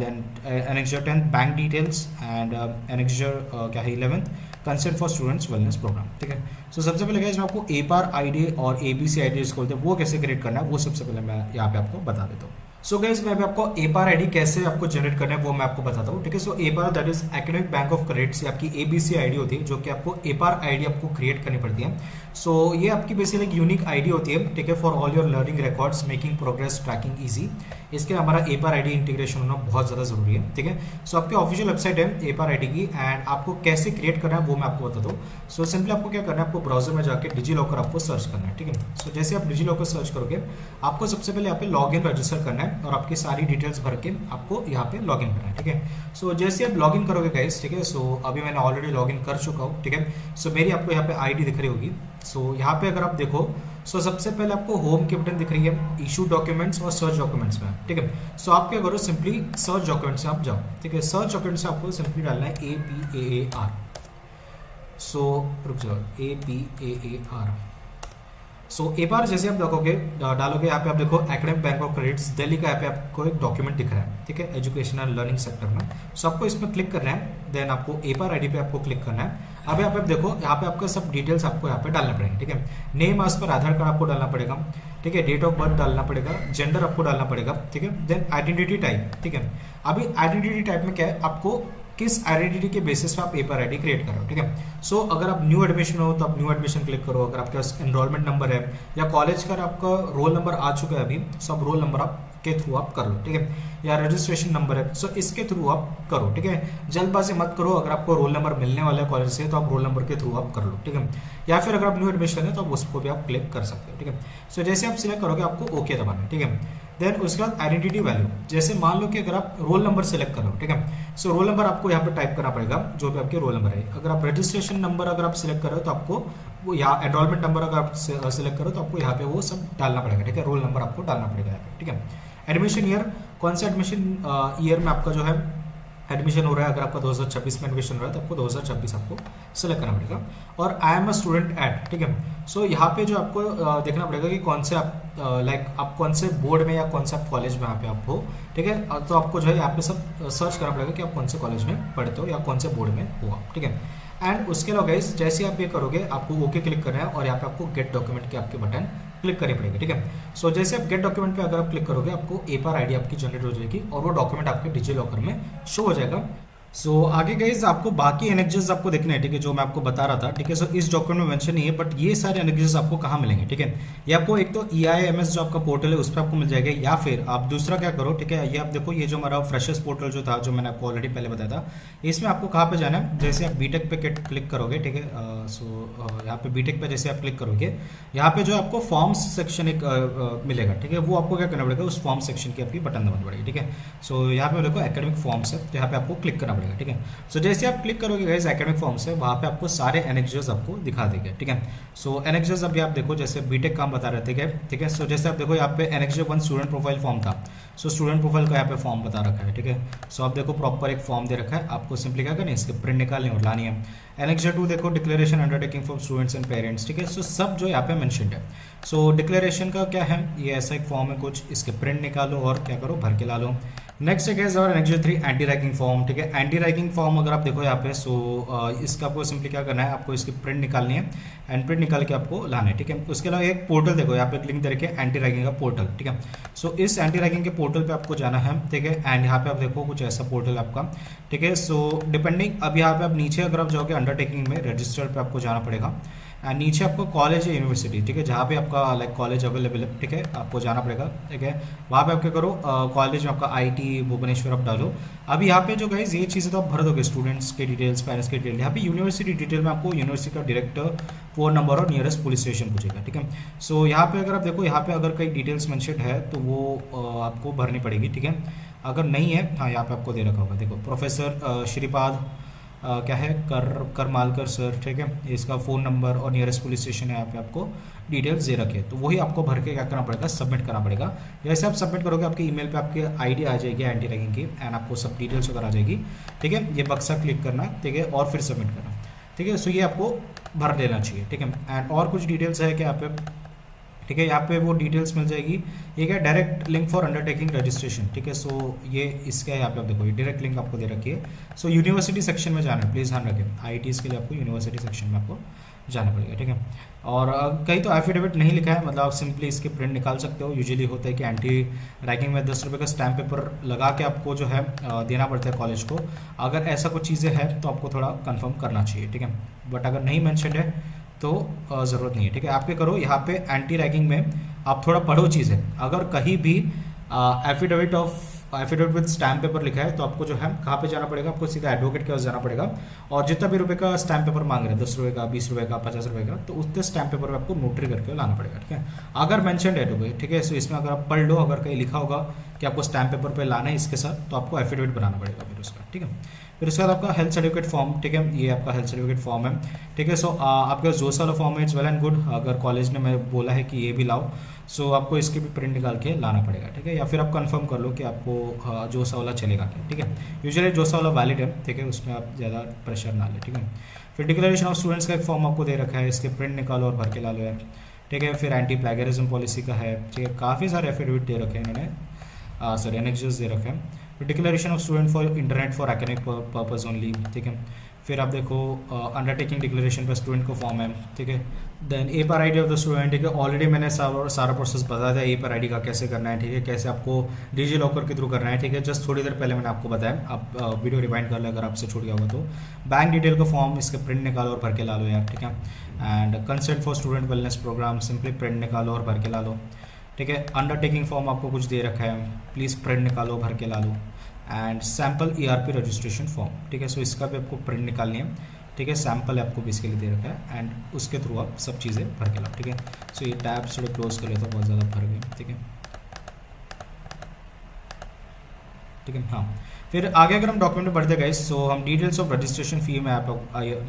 Then Annexure 10 bank details and Annexure क्या है 11th consent for students wellness program, ठीक है। So सबसे पहले guys मैं आपको APAR ID और ABC ID जिसको बोलते हैं वो कैसे क्रिएट करना है वो सबसे पहले मैं यहाँ पे आपको बता देता हूँ। सो गाइस मैं भी आपको APAR ID कैसे आपको जनरेट करना है वो मैं आपको बताता हूँ, ठीक है। सो APAR that is academic bank of credit से आपकी ABC ID होती है, जो कि आपको APAR ID आपको क्रिएट करनी पड़ती है। सो ये आपकी बेसिकली एक यूनिक ID होती है, ठीक है, for all your learning records, making progress, tracking easy. इसके हमारा APAR ID इंटीग्रेशन होना बहुत ज़्यादा जरूरी है, ठीक है। सो आपकी ऑफिशियल वेबसाइट है APAR ID की, एंड आपको कैसे क्रिएट करना है वो मैं आपको बताता हूँ। सो सिंपली आपको क्या करना है, आपको ब्राउजर में जाकर डिजीलॉकर आपको सर्च करना है, ठीक है। सो जैसे आप डिजीलॉकर सर्च करोगे आपको सबसे पहले यहाँ पे लॉग इन रजिस्टर करना है और आपकी सारी डिटेल्स भर के आपको यहाँ पे लॉग इन करना है, ठीक है। सो जैसे आप लॉग इन करोगे गाइस, ठीक है। सो अभी मैंने ऑलरेडी लॉग इन कर चुका हूँ, ठीक है। सो मेरी आपको यहाँ पे ID दिख रही होगी, सो यहाँ पे अगर आप देखो, सो सबसे पहले आपको होम की बटन दिख रही है, इशू डॉक्यूमेंट्स और सर्च डॉक्यूमेंट्स में, ठीक है। सो आप क्या करो, सिंपली सर्च डॉक्यूमेंट्स से आप जाओ, ठीक है। सर्च डॉक्यूमेंट्स से आपको सिंपली डालना है APAAR। सो रुक जाओ, APAAR। सो एक बार जैसे आप देखोगे, डालोगे यहाँ पे, आप देखो academic bank of credits Delhi का यहाँ पे आपको एक डॉक्यूमेंट दिख रहा है, ठीक है, एजुकेशनल लर्निंग सेक्टर में। सो आपको इसमें क्लिक करना है, देन आपको APAR ID पे आपको क्लिक करना है। अब यहाँ पे आप देखो, यहाँ पे आपका सब डिटेल्स आपको यहाँ पे डालना पड़ेगा, ठीक है। नेम आज पर आधार कार्ड आपको डालना पड़ेगा, ठीक है। डेट ऑफ बर्थ डालना पड़ेगा, जेंडर आपको डालना पड़ेगा, ठीक है। देन आइडेंटिटी टाइप, ठीक है। अभी आइडेंटिटी टाइप में क्या है, आपको किस आइडेंटिटी के बेसिस पे आप APAR ID क्रिएट कर रहे हो, ठीक है। सो अगर आप न्यू एडमिशन हो तो आप न्यू एडमिशन क्लिक करो, अगर आपके पास एनरोलमेंट नंबर है या कॉलेज का आपका रोल नंबर आ चुका है अभी, सब रोल नंबर आप के थ्रू आप कर लो, ठीक है। या रजिस्ट्रेशन नंबर है, सो इसके थ्रू आप करो, ठीक है। जल्दबाजी मत करो, अगर आपको रोल नंबर मिलने वाला है कॉलेज से तो आप रोल नंबर के थ्रू आप कर लो, ठीक है। या फिर अगर आप न्यू एडमिशन है तो आप उसको भी आप क्लिक कर सकते हो, ठीक है। सो जैसे आप सिलेक्ट करोगे आपको ओके दबाना है, ठीक है। देन उसके बाद आइडेंटिटी वैल्यू, जैसे मान लो कि अगर आप रोल नंबर सेलेक्ट करो, ठीक है। सो रोल नंबर आपको यहाँ पे टाइप करना पड़ेगा, जो भी आपके रोल नंबर है। अगर आप रजिस्ट्रेशन नंबर अगर आप सिलेक्ट करो तो आपको वो यहाँ एनरोलमेंट नंबर अगर आप सिलेक्ट करो तो आपको यहाँ पे वो सब डालना पड़ेगा, ठीक है। रोल नंबर आपको डालना पड़ेगा यहाँ पे, ठीक है। एडमिशन ईयर, कौन सा एडमिशन ईयर में आपका जो है एडमिशन हो रहा है, अगर आपका 2026 में एडमिशन हो रहा है तो आपको 2026 आपको सेलेक्ट करना पड़ेगा। और I am a student at, ठीक है। सो यहाँ पे जो आपको देखना पड़ेगा कि कौन से आप लाइक आप कौन से बोर्ड में या कौन से आप कॉलेज में यहाँ पे आप हो, ठीक है। तो आपको जो है यहाँ पे सब सर्च करना पड़ेगा कि आप कौन से कॉलेज में पढ़ते हो या कौन से बोर्ड में हो आप, ठीक है। एंड उसके अलावा गाइस जैसे आप ये करोगे आपको ओके क्लिक करना है और यहाँ पे आपको गेट डॉक्यूमेंट के आपके बटन क्लिक करनी पड़ेगी, ठीक है। सो जैसे आप गेट डॉक्यूमेंट पे अगर आप क्लिक करोगे आपको APAR ID आपकी जनरेट हो जाएगी और वो डॉक्यूमेंट आपके डिजिलॉकर में शो हो जाएगा। सो आगे गाइस आपको बाकी एनेक्सेस आपको देखने हैं, ठीक है, जो मैं आपको बता रहा था, ठीक है। सो इस डॉक्यूमेंट में मेंशन नहीं है, बट ये सारे एनेक्सेस आपको कहाँ मिलेंगे, ठीक है। ये आपको एक तो EIMS जो आपका पोर्टल है उस पर आपको मिल जाएगा, या फिर आप दूसरा क्या करो, ठीक है। ये आप देखो, ये जो हमारा फ्रेशर्स पोर्टल जो था, जो मैंने आपको ऑलरेडी पहले बताया था, इसमें आपको कहाँ पे जाना है, जैसे आप बीटेक पे क्लिक करोगे, ठीक है। सो यहाँ पे बीटेक पे जैसे आप क्लिक करोगे, यहाँ पे जो आपको फॉर्म्स सेक्शन एक मिलेगा, ठीक है। वो आपको क्या करना पड़ेगा, उस फॉर्म सेक्शन की आपकी बटन दबानी पड़ेगी, ठीक है। सो यहाँ पे देखो एकेडमिक फॉर्म्स है, तो यहाँ पे आपको क्लिक करना पड़ेगा, ठीक है। सो जैसे आप क्लिक करोगे गाइस एकेडमिक फॉर्म से, वहाँ पे आपको सारे एनेक्सेस आपको दिखा देंगे, ठीक है। सो एनेक्सेस अभी आप देखो, जैसे बीटेक का हम बता रहे थे, ठीक है। सो जैसे आप देखो यहाँ पे एनेक्सेस 1 स्टूडेंट प्रोफाइल फॉर्म था, सो स्टूडेंट प्रोफाइल का यहाँ पे फॉर्म बता रखा है, ठीक है। सो आप देखो प्रॉपर एक फॉर्म दे रखा है, आपको सिंपली क्या करना है, इसके प्रिंट निकालनी और लानी है। एनेक्सेस 2 देखो declaration undertaking for students and parents, ठीक है। सो सब जो यहाँ पे मेंशन्ड है। सो डिक्लेरेशन का क्या है, ये ऐसा एक फॉर्म है कुछ, इसके प्रिंट निकालो और क्या करो, भर के ला लो। नेक्स्ट है और एनेक्सेस 3 एंटी रैगिंग फॉर्म, ठीक है। एंटी रैगिंग फॉर्म अगर आप देखो यहाँ पे, सो इसका आपको सिंपली क्या करना है, आपको इसकी प्रिंट निकालनी है एंड प्रिंट निकाल के आपको लाना है, ठीक है। उसके अलावा एक पोर्टल देखो यहाँ पे लिंक दे रखे एंटी रैगिंग का पोर्टल, ठीक है। सो इस एंटी रैगिंग के पोर्टल पे आपको जाना है, ठीक है। एंड यहाँ पे आप देखो कुछ ऐसा पोर्टल आपका, ठीक है। सो डिपेंडिंग अब यहाँ पे आप नीचे अगर आप जाओगे अंडरटेकिंग में रजिस्टर पे आपको जाना पड़ेगा, एंड नीचे आपको कॉलेज या यूनिवर्सिटी, ठीक है, जहाँ पे आपका लाइक कॉलेज अवेलेबल है, ठीक है, आपको जाना पड़ेगा, ठीक है। वहाँ पे आप क्या करो, कॉलेज में आपका IT भुवनेश्वर आप डालो। अब यहाँ पे जो गाइस ये चीज़ें तो आप भर दोगे, स्टूडेंट्स के डिटेल्स, पेरेंट्स के डिटेल। यहाँ पे यूनिवर्सिटी डिटेल में आपको यूनिवर्सिटी का डायरेक्टर, फ़ोन नंबर और नियरेस्ट पुलिस स्टेशन पूछेगा, ठीक है। सो यहाँ पे अगर आप देखो, यहाँ पे अगर कई डिटेल्स मेंशन है तो वो आपको भरनी पड़ेगी, ठीक है। अगर नहीं है, हाँ यहाँ पे आपको दे रखा होगा, देखो प्रोफेसर श्रीपाद क्या है करमालकर सर, ठीक है। इसका फ़ोन नंबर और नियरेस्ट पुलिस स्टेशन है, यहाँ पे आपको डिटेल्स दे रखे, तो वही आपको भर के क्या करना पड़ेगा, सबमिट करना पड़ेगा। जैसे आप सबमिट करोगे आपके ईमेल पे आपकी ID आ जाएगी एंटी रैगिंग की, एंड आपको सब डिटेल्स वगैरह आ जाएगी, ठीक है। ये बक्सा क्लिक करना, ठीक है, और फिर सबमिट करना, ठीक है। सो ये आपको भर देना चाहिए, ठीक है। एंड और कुछ डिटेल्स है कि यहाँ पे, ठीक है, यहाँ पे वो डिटेल्स मिल जाएगी। ये क्या direct link for undertaking registration, ठीक है। सो ये इसका यहाँ पे आप देखो, ये डायरेक्ट लिंक आपको दे रखी है। सो यूनिवर्सिटी सेक्शन में जाना है, प्लीज़ ध्यान रखें, IITs के लिए आपको यूनिवर्सिटी सेक्शन में आपको जाना पड़ेगा, ठीक है। और कहीं तो एफिडेविट नहीं लिखा है, मतलब आप सिंपली इसके प्रिंट निकाल सकते हो। यूजुअली होता है कि एंटी रैगिंग में 10 रुपये का स्टैम्प पेपर लगा के आपको जो है देना पड़ता है कॉलेज को। अगर ऐसा कुछ चीज़ें हैं तो आपको थोड़ा कंफर्म करना चाहिए, ठीक है। बट अगर नहीं मैंशनड है तो ज़रूरत नहीं है, ठीक है। आप क्या करो, यहाँ पे एंटी रैगिंग में आप थोड़ा पढ़ो चीज़ें। अगर कहीं भी एफिडेविट विद स्टैम्प पेपर लिखा है तो आपको जो है कहाँ पे जाना पड़ेगा, आपको सीधा एडवोकेट के पास जाना पड़ेगा, और जितना भी रुपये का स्टैम्प पेपर मांग रहे हैं, 10 रुपये का, 20 रुपये का, 50 रुपये का, तो उतने स्टैम्प पेपर में आपको नोटरी करके लाना पड़ेगा, ठीक है। अगर मैंशनड है तो, ठीक है। सो इसमें अगर आप पढ़ लो, अगर कहीं लिखा होगा कि आपको स्टैम्प पेपर पे लाना है इसके साथ, तो आपको एफिडेविट बनाना पड़ेगा फिर उसका, ठीक है। फिर उसके बाद आपका हेल्थ सर्टिफिकेट फॉर्म, ठीक है, ये आपका हेल्थ सर्टिफिकेट फॉर्म है, ठीक है। सो आपका जो वाला फॉर्म है इट्स वेल एंड गुड, अगर कॉलेज ने मैं बोला है कि ये भी लाओ, सो आपको इसके भी प्रिंट निकाल के लाना पड़ेगा, ठीक है, या फिर आप कंफर्म कर लो कि आपको जोसा वाला चलेगा क्या, ठीक है। यूजुअली जोसा वाला वैलिड है, ठीक है, उसमें आप ज़्यादा प्रेशर ना ले, ठीक है। फिर डिक्लेरेशन ऑफ स्टूडेंट्स का एक फॉर्म आपको दे रखा है, इसके प्रिंट निकालो और भर के ला लो यार, ठीक है। फिर एंटी प्लेगरिज्म पॉलिसी का है, ठीक है, काफ़ी सारे एफिडेविट दे रखे हैं इन्होंने, सॉरी एनेक्सेस दे रखे हैं। फिर declaration of student for internet for academic purpose only, ठीक है। फिर आप देखो अंडरटेकिंग डिक्लेरेशन पर स्टूडेंट को फॉर्म है, ठीक है। देन ए पर I D of the student, ठीक है, ऑलरेडी मैंने सारा प्रोसेस बता दिया ए पर आई डी का कैसे करना है, ठीक है, कैसे आपको डिजी लॉकर के थ्रू करना है, ठीक है, जस्ट थोड़ी देर पहले मैंने आपको बताया, आप वीडियो रिवाइंड कर लो अगर आपसे छूट गया होगा तो। बैंक डिटेल का फॉर्म, इसके प्रिंट निकालो और भर के ला लो यार, ठीक है। And consent for student wellness program, simply print निकालो और भर के ला लो, ठीक है। अंडरटेकिंग फॉर्म आपको कुछ दे रखा है, प्लीज़ प्रिंट निकालो भर के ला लो। And sample ERP registration form, ठीक है, सो इसका भी आपको प्रिंट निकालनी है, ठीक है, सैम्पल आपको बेसिकली दे रखा है एंड उसके थ्रू आप सब चीज़ें भर के लाओ, ठीक है। सो ये टैब्स थोड़े क्लोज कर लेते हो, बहुत ज़्यादा भर गए, ठीक है, ठीक है। हाँ, फिर आगे अगर हम डॉक्यूमेंट में बढ़ते गए, सो हम डिटेल्स ऑफ रजिस्ट्रेशन फी में मैं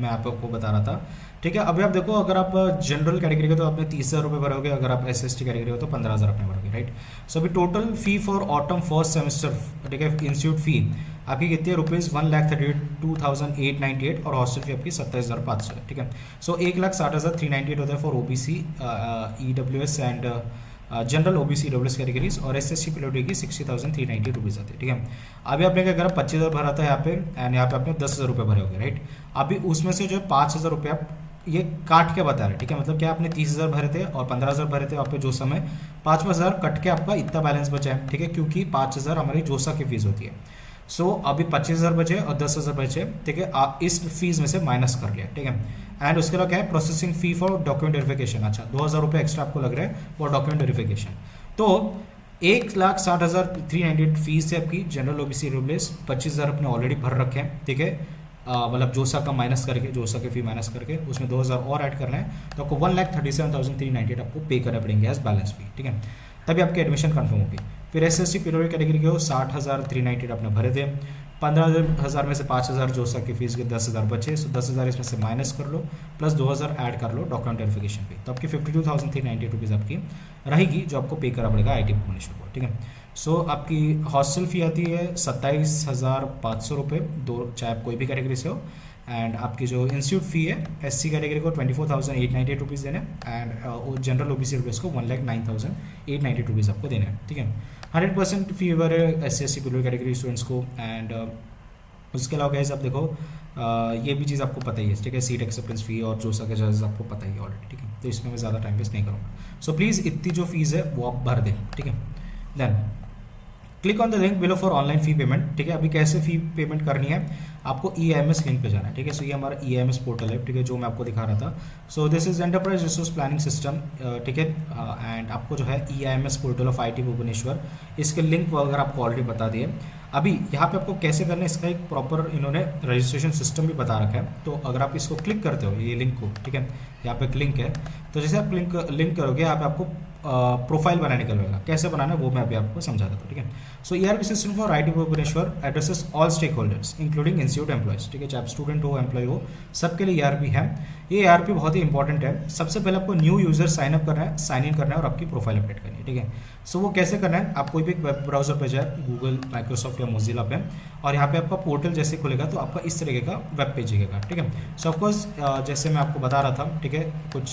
आपको बता रहा था, ठीक है। अभी आप देखो, अगर आप जनरल कैटेगरी के तो आपने 30,000 रुपये भरोगे, अगर आप SST कैटेगरी हो तो 15,000 अपने भरोगे, राइट। सो अभी total fee for autumn first semester, ठीक है, इंस्टीट्यूट फी आपकी कितनी है, ₹1,32,898 और हॉस्टल फी आपकी 27,500 है, ठीक है। सो 1,60,398 होता है for OBC EWS and general OBC EWS categories, और SST PWD की 60,390 रुपीज़ आते हैं, ठीक है। अभी आपने क्या करा, 25,000 भरा था यहाँ पे एंड यहाँ पे आपने 10,000 रुपये भरे होंगे, राइट। अभी उसमें से जो है 5,000 रुपये आप ये काट के बता रहे हैं, ठीक है, मतलब क्या आपने 30,000 भरे थे और 15,000 भरे थे, आप पे जो समय 5,000 कट के आपका इतना बैलेंस बचा है, ठीक है, क्योंकि 5,000 हमारी जोसा की फीस होती है। सो अभी 25,000 बचे और 10,000 बचे, ठीक है, इस फीस में से माइनस कर लिया, ठीक है। एंड उसके अलावा क्या है, processing fee for document verification, अच्छा 2,000 रुपये एक्स्ट्रा आपको लग रहा है फॉर डॉक्यूमेंट वेरिफिकेशन। तो 1,60,398 फीस है आपकी जनरल OBC EWS, 25,000 अपने ऑलरेडी भर रखे हैं, ठीक है, मतलब जोसा का माइनस करके, जोसा की फी माइनस करके उसमें 2,000 और ऐड करना है, तो आपको 1,37,398 आपको पे करना पड़ेंगे एज बैलेंस फी, ठीक है, तभी आपकी एडमिशन कंफर्म होगी। फिर SST PWD कैटेगरी के हो 60,398 आपने भरे थे, 15,000 में से 5,000 जोसा की फीस के 10,000 बचे, सो 10,000 इसमें से माइनस कर लो, प्लस 2,000 ऐड कर लो डॉक्यूमेंट वेरिफिकेशन पे, तो आपकी 52,398 रुपीज़ आपकी रहेगी, जो आपको पे करना पड़ेगा IIT भुवनेश्वर को, ठीक है। सो आपकी हॉस्टल फी आती है 27,500 रुपये, चाहे आप कोई भी कैटेगरी से हो। एंड आपकी जो इंस्टीट्यूट फी है SC कैटेगरी को 24,898 रुपीज़ देने, एंड जनरल OBC EWS को 1,09,898 रुपीज़ आपको देने हैं, ठीक है। 100% फी वेवर है SC PWD कैटेगरी स्टूडेंट्स को। एंड उसके अलावा गाइस आप देखो, ये भी चीज़ आपको पता ही है, ठीक है, सीट एक्सेप्टेंस फी और जो सके चार्जेस आपको पता ही है ऑलरेडी, ठीक है, तो इसमें मैं ज़्यादा टाइम वेस्ट नहीं करूँगा। सो प्लीज़ इतनी जो फीस है वो आप भर दें, ठीक है। Then click on the link below for online fee payment, ठीक है। अभी कैसे फी पेमेंट करनी है, आपको EIMS लिंक पे जाना है, ठीक है। सो ये हमारा EIMS पोर्टल है, ठीक है, जो मैं आपको दिखा रहा था। So this is enterprise resource planning system, ठीक है, एंड आपको जो है EIMS portal of IIT Bhubaneswar, इसके लिंक वगैरह आपको ऑलरेडी बता दिए। अभी यहाँ पे आपको कैसे करना है, इसका एक प्रॉपर इन्होंने रजिस्ट्रेशन सिस्टम भी बता रखा है। तो अगर आप इसको क्लिक करते हो, ये लिंक को, ठीक है, यहाँ पे लिंक है, तो जैसे आप लिंक करोगे, यहाँ पे आपको प्रोफाइल बनाने निकलवेगा, कैसे बनाना है वो मैं अभी आपको समझा देता हूँ, ठीक है। So ERP system for IIT Bhubaneswar addresses all stakeholders including institute employees, ठीक है, चाहे आप स्टूडेंट हो एम्प्लॉय हो, सबके लिए ERP है। ये ERP बहुत ही इंपॉर्टेंट है। सबसे पहले आपको न्यू यूजर साइन अप करना है, साइन इन करना है और आपकी प्रोफाइल अपडेट करनी है, ठीक है। सो वो कैसे करना है, आप कोई भी वेब ब्राउजर पे जाए, गूगल, माइक्रोसॉफ्ट या मोजिला पे, और यहाँ पे आपका पोर्टल जैसे खुलेगा तो आपका इस तरीके का वेब पेज दिखेगा, ठीक है। सो ऑफकोर्स जैसे मैं आपको बता रहा था, ठीक है, कुछ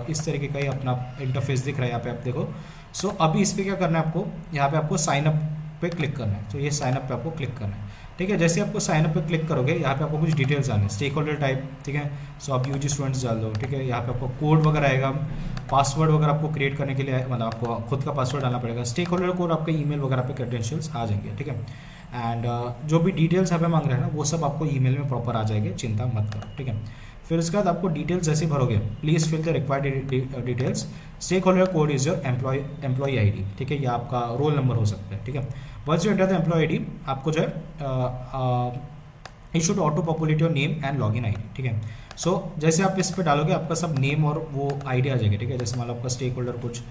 इस तरीके का ही अपना इंटरफेस दिख रहा है यहाँ पे, आप देखो। सो अभी इस पर क्या करना है, आपको यहाँ पे आपको साइन अप पे क्लिक करना है, तो ये साइन अप पे आपको क्लिक करना है, ठीक है। जैसे आपको साइन अप पे क्लिक करोगे, यहाँ पे आपको कुछ डिटेल्स आने, स्टेक होल्डर टाइप, ठीक है। सो आप UG स्टूडेंट्स डाल दो, ठीक है। यहाँ पे आपको कोड वगैरह आएगा, पासवर्ड वगैरह आपको क्रिएट करने के लिए, मतलब आपको खुद का पासवर्ड डालना पड़ेगा। स्टेक होल्डर कोड आपके ईमेल वगैरह पे क्रेडेंशियल्स आ जाएंगे, ठीक है। एंड जो भी डिटेल्स यहाँ पे मांग रहे हैं ना, वो सब आपको ईमेल में प्रॉपर आ जाएंगे, चिंता मत करो, ठीक है। फिर उसके बाद आपको डिटेल्स जैसे भरोगे, please fill the required details. Stakeholder code is your employee ID, ठीक है, या आपका रोल नंबर हो सकता है, ठीक है। Once you enter the employee ID, आपको जो है you should auto populate your name and login ID, ठीक है। सो जैसे आप इस पे डालोगे आपका सब नेम और वो आईडी आ जाएगा, ठीक है। जैसे मान लो आपका स्टेक होल्डर कुछ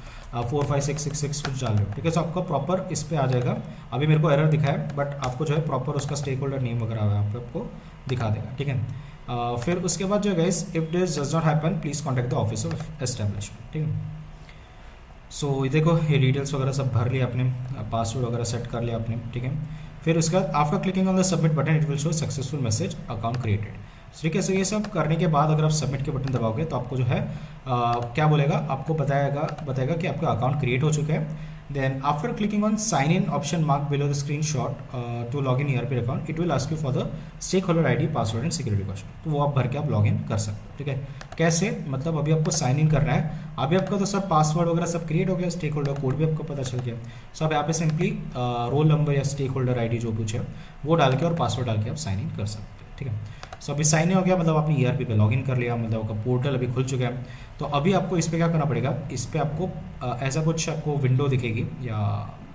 45666 कुछ डाल रहे हो, ठीक है। सो आपका प्रॉपर इस पे आ जाएगा। अभी मेरे को एरर दिखा है, बट आपको जो है प्रॉपर उसका स्टेक होल्डर नेम वगैरह आपको दिखा देगा, ठीक है। फिर उसके बाद जो है guys, if this does not happen please contact the office of establishment, ठीक है। सो ये देखो, ये डिटेल्स वगैरह सब भर लिया आपने, पासवर्ड वगैरह सेट कर लिया आपने, ठीक है। फिर उसके बाद after clicking on the submit button it will show successful message account created, ठीक है। सो ये सब करने के बाद अगर आप सबमिट के बटन दबाओगे तो आपको जो है क्या बोलेगा, आपको बताएगा कि आपका अकाउंट क्रिएट हो चुका है। Then after clicking on sign in option mark below the screenshot to log in ERP account it will ask you for the stakeholder ID password and security question, तो वो आप भर के आप log in कर सकते हो, ठीक है। कैसे, मतलब अभी आपको साइन इन करना है, अभी आपका तो सब पासवर्ड वगैरह सब क्रिएट हो गया, स्टेक होल्डर कोड भी आपको पता चल गया। सो आप यहाँ पे सिंपली रोल नंबर या स्टेक होल्डर आईडी जो कुछ है वो डाल के और पासवर्ड डाल के आप साइन इन कर सकते हो, ठीक है। सो अभी साइन इन हो गया, मतलब आपने ईआरपी पे लॉगिन कर लिया, मतलब आपका पोर्टल अभी खुल चुका है। तो अभी आपको इस पे क्या करना पड़ेगा, इस पे आपको ऐसा कुछ आपको विंडो दिखेगी, या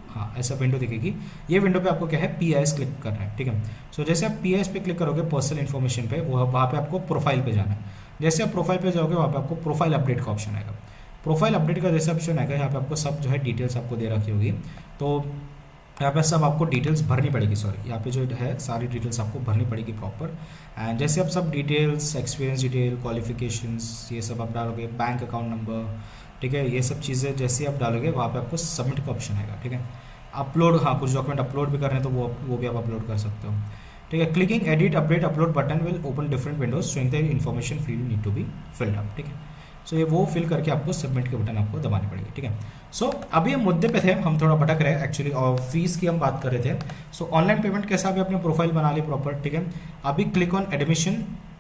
हाँ ऐसा विंडो दिखेगी। ये विंडो पे आपको क्या है, PIS क्लिक करना है, ठीक है। सो जैसे आप PIS पे क्लिक करोगे पर्सनल इन्फॉर्मेशन पे, वो वहाँ पे आपको प्रोफाइल पे जाना है। जैसे आप प्रोफाइल पे जाओगे वहाँ पे आपको प्रोफाइल अपडेट का ऑप्शन आएगा। प्रोफाइल अपडेट का जैसे ऑप्शन आएगा, यहाँ पे आपको सब जो है डिटेल्स आपको दे रखी होगी। तो यहाँ पे सब आपको डिटेल्स भरनी पड़ेगी, सॉरी यहाँ पे जो है सारी डिटेल्स आपको भरनी पड़ेगी प्रॉपर। एंड जैसे आप सब डिटेल्स, एक्सपीरियंस डिटेल, क्वालिफिकेशंस, ये सब आप डालोगे, बैंक अकाउंट नंबर, ठीक है, ये सब चीज़ें जैसे आप डालोगे वहाँ पे आपको सबमिट का ऑप्शन आएगा, ठीक है। अपलोड, हाँ कुछ डॉक्यूमेंट अपलोड भी कर रहे हैं तो वो भी आप अपलोड कर सकते हो, ठीक है। Clicking edit update upload button will open different windows showing the information field need to be filled up, ठीक है। सो ये वो फिल करके आपको सबमिट के बटन आपको दबानी पड़ेगी, ठीक है। सो अभी हम मुद्दे पे थे, हम थोड़ा भटक रहे हैं एक्चुअली, और फीस की हम बात कर रहे थे। सो ऑनलाइन पेमेंट कैसा, अभी अपने प्रोफाइल बना ली प्रॉपर, ठीक है। अभी क्लिक ऑन एडमिशन,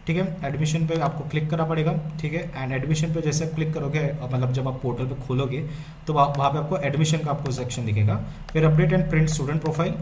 ठीक है। एडमिशन पे आपको क्लिक करना पड़ेगा, ठीक है। एंड एडमिशन पे जैसे आप क्लिक करोगे, मतलब जब आप पोर्टल पे खोलोगे तो वहाँ पे आपको एडमिशन का आपको सेक्शन दिखेगा। फिर update and print student profile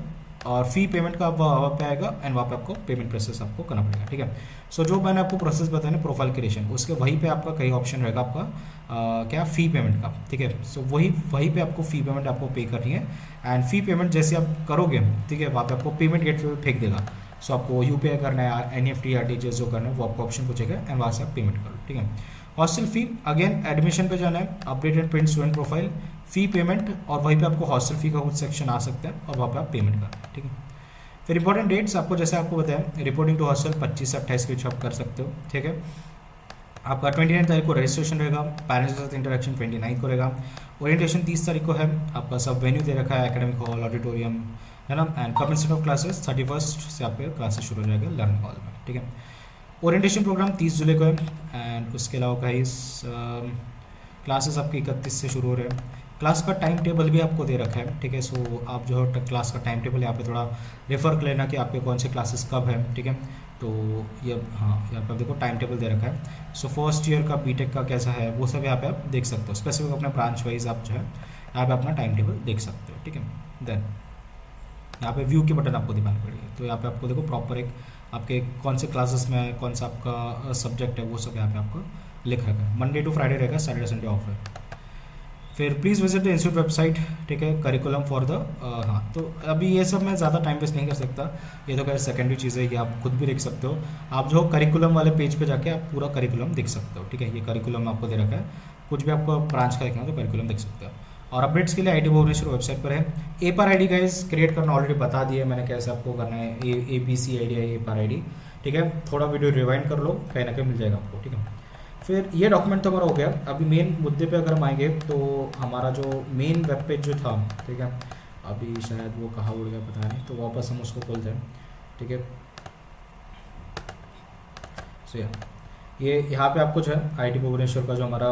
और फी पेमेंट का वहाँ पे आएगा, एंड वहाँ पे आपको पेमेंट प्रोसेस आपको करना पड़ेगा, ठीक है। सो जो मैंने आपको प्रोसेस बताया ना प्रोफाइल क्रिएशन, उसके वहीं पे आपका कई ऑप्शन रहेगा आपका क्या, फ़ी पेमेंट का, ठीक है। सो वहीं पे आपको फ़ी पेमेंट आपको पे करनी है। एंड फ़ी पेमेंट जैसे आप करोगे, ठीक है, वहाँ पे आपको पेमेंट गेटवे पे फेंक देगा। सो आपको UPI करना है, NEFT RTGS जो करना है वो आपको ऑप्शन पूछेगा, एंड वहाँ से आप पेमेंट करो, ठीक है। हॉस्टल फी, अगेन एडमिशन पे जाना है, update and print student profile, fee payment, और वहीं पे आपको हॉस्टल फी का कुछ सेक्शन आ सकता है और वहाँ पे आप पेमेंट करना है, ठीक है। फिर इंपॉर्टेंट डेट्स आपको जैसे आपको बताया, रिपोर्टिंग टू हॉस्टल 25 से 28 के बीच आप कर सकते हो, ठीक है। आपका 29 तारीख को रजिस्ट्रेशन रहेगा, पेरेंट्स के साथ इंटरेक्शन 29 को रहेगा, ओरिएंटेशन 30 तारीख को है, आपका सब वेन्यू दे रखा है, एकेडमिक हॉल, ऑडिटोरियम, है ना। एंड कमेंसमेंट ऑफ क्लासेस 31 से आपके क्लासेस शुरू हो जाएगा लर्निंग हॉल में, ठीक है। ओरिएंटेशन प्रोग्राम 30 जुलाई को है। एंड उसके अलावा गाइस क्लासेस आपके 31 से शुरू हो रहे हैं। क्लास का टाइम टेबल भी आपको दे रखा है, ठीक है। सो आप जो है क्लास का टाइम टेबल यहाँ पे थोड़ा रेफर कर लेना कि आपके कौन से क्लासेस कब है, ठीक है। तो ये हाँ यहाँ पे देखो टाइम टेबल दे रखा है। सो फर्स्ट ईयर का बीटेक का कैसा है वो सब यहाँ पे आप देख सकते हो, स्पेसिफिक अपने ब्रांच वाइज आप जो है यहाँ पे अपना टाइम टेबल देख सकते हो, ठीक है। देन यहाँ पे व्यू के बटन आपको दिखानी पड़ेगी, तो यहाँ पे आपको देखो प्रॉपर एक आपके कौन से क्लासेस में कौन सा आपका सब्जेक्ट है वो सब यहाँ पे आपको लिख रखा है। मंडे टू फ्राइडे रहेगा, सैटरडे संडे ऑफ है। फिर please visit the institute website, ठीक है, करिकुलम फॉर द हाँ। तो अभी ये सब मैं ज़्यादा टाइम वेस्ट नहीं कर सकता, ये तो खैर सेकेंडरी चीज़ है, ये आप खुद भी देख सकते हो। आप जो करिकुलम वाले पेज पे जाके आप पूरा करिकुलम देख सकते हो, ठीक है। ये करिकुलम आपको दे रखा है, कुछ भी आपको ब्रांच का देखना हो तो करिकुलम देख सकते हो। और अपडेट्स के लिए IIT भुवनेश्वर वेबसाइट पर है। APAR ID गाइस क्रिएट करना ऑलरेडी बता दिया मैंने कैसे आपको करना है, ABCID है APAR ID, ठीक है। थोड़ा वीडियो रिवाइंड कर लो, कहीं ना कहीं मिल जाएगा आपको, ठीक है। फिर ये डॉक्यूमेंट तो हमारा हो गया। अभी मेन मुद्दे पे अगर हम आएंगे तो हमारा जो मेन वेब पेज जो था, ठीक है, अभी शायद वो कहाँ उड़ गया पता नहीं, तो वापस हम उसको खोलते हैं, ठीक है। सो ये यहाँ पे आपको जो है IIT भुवनेश्वर का जो हमारा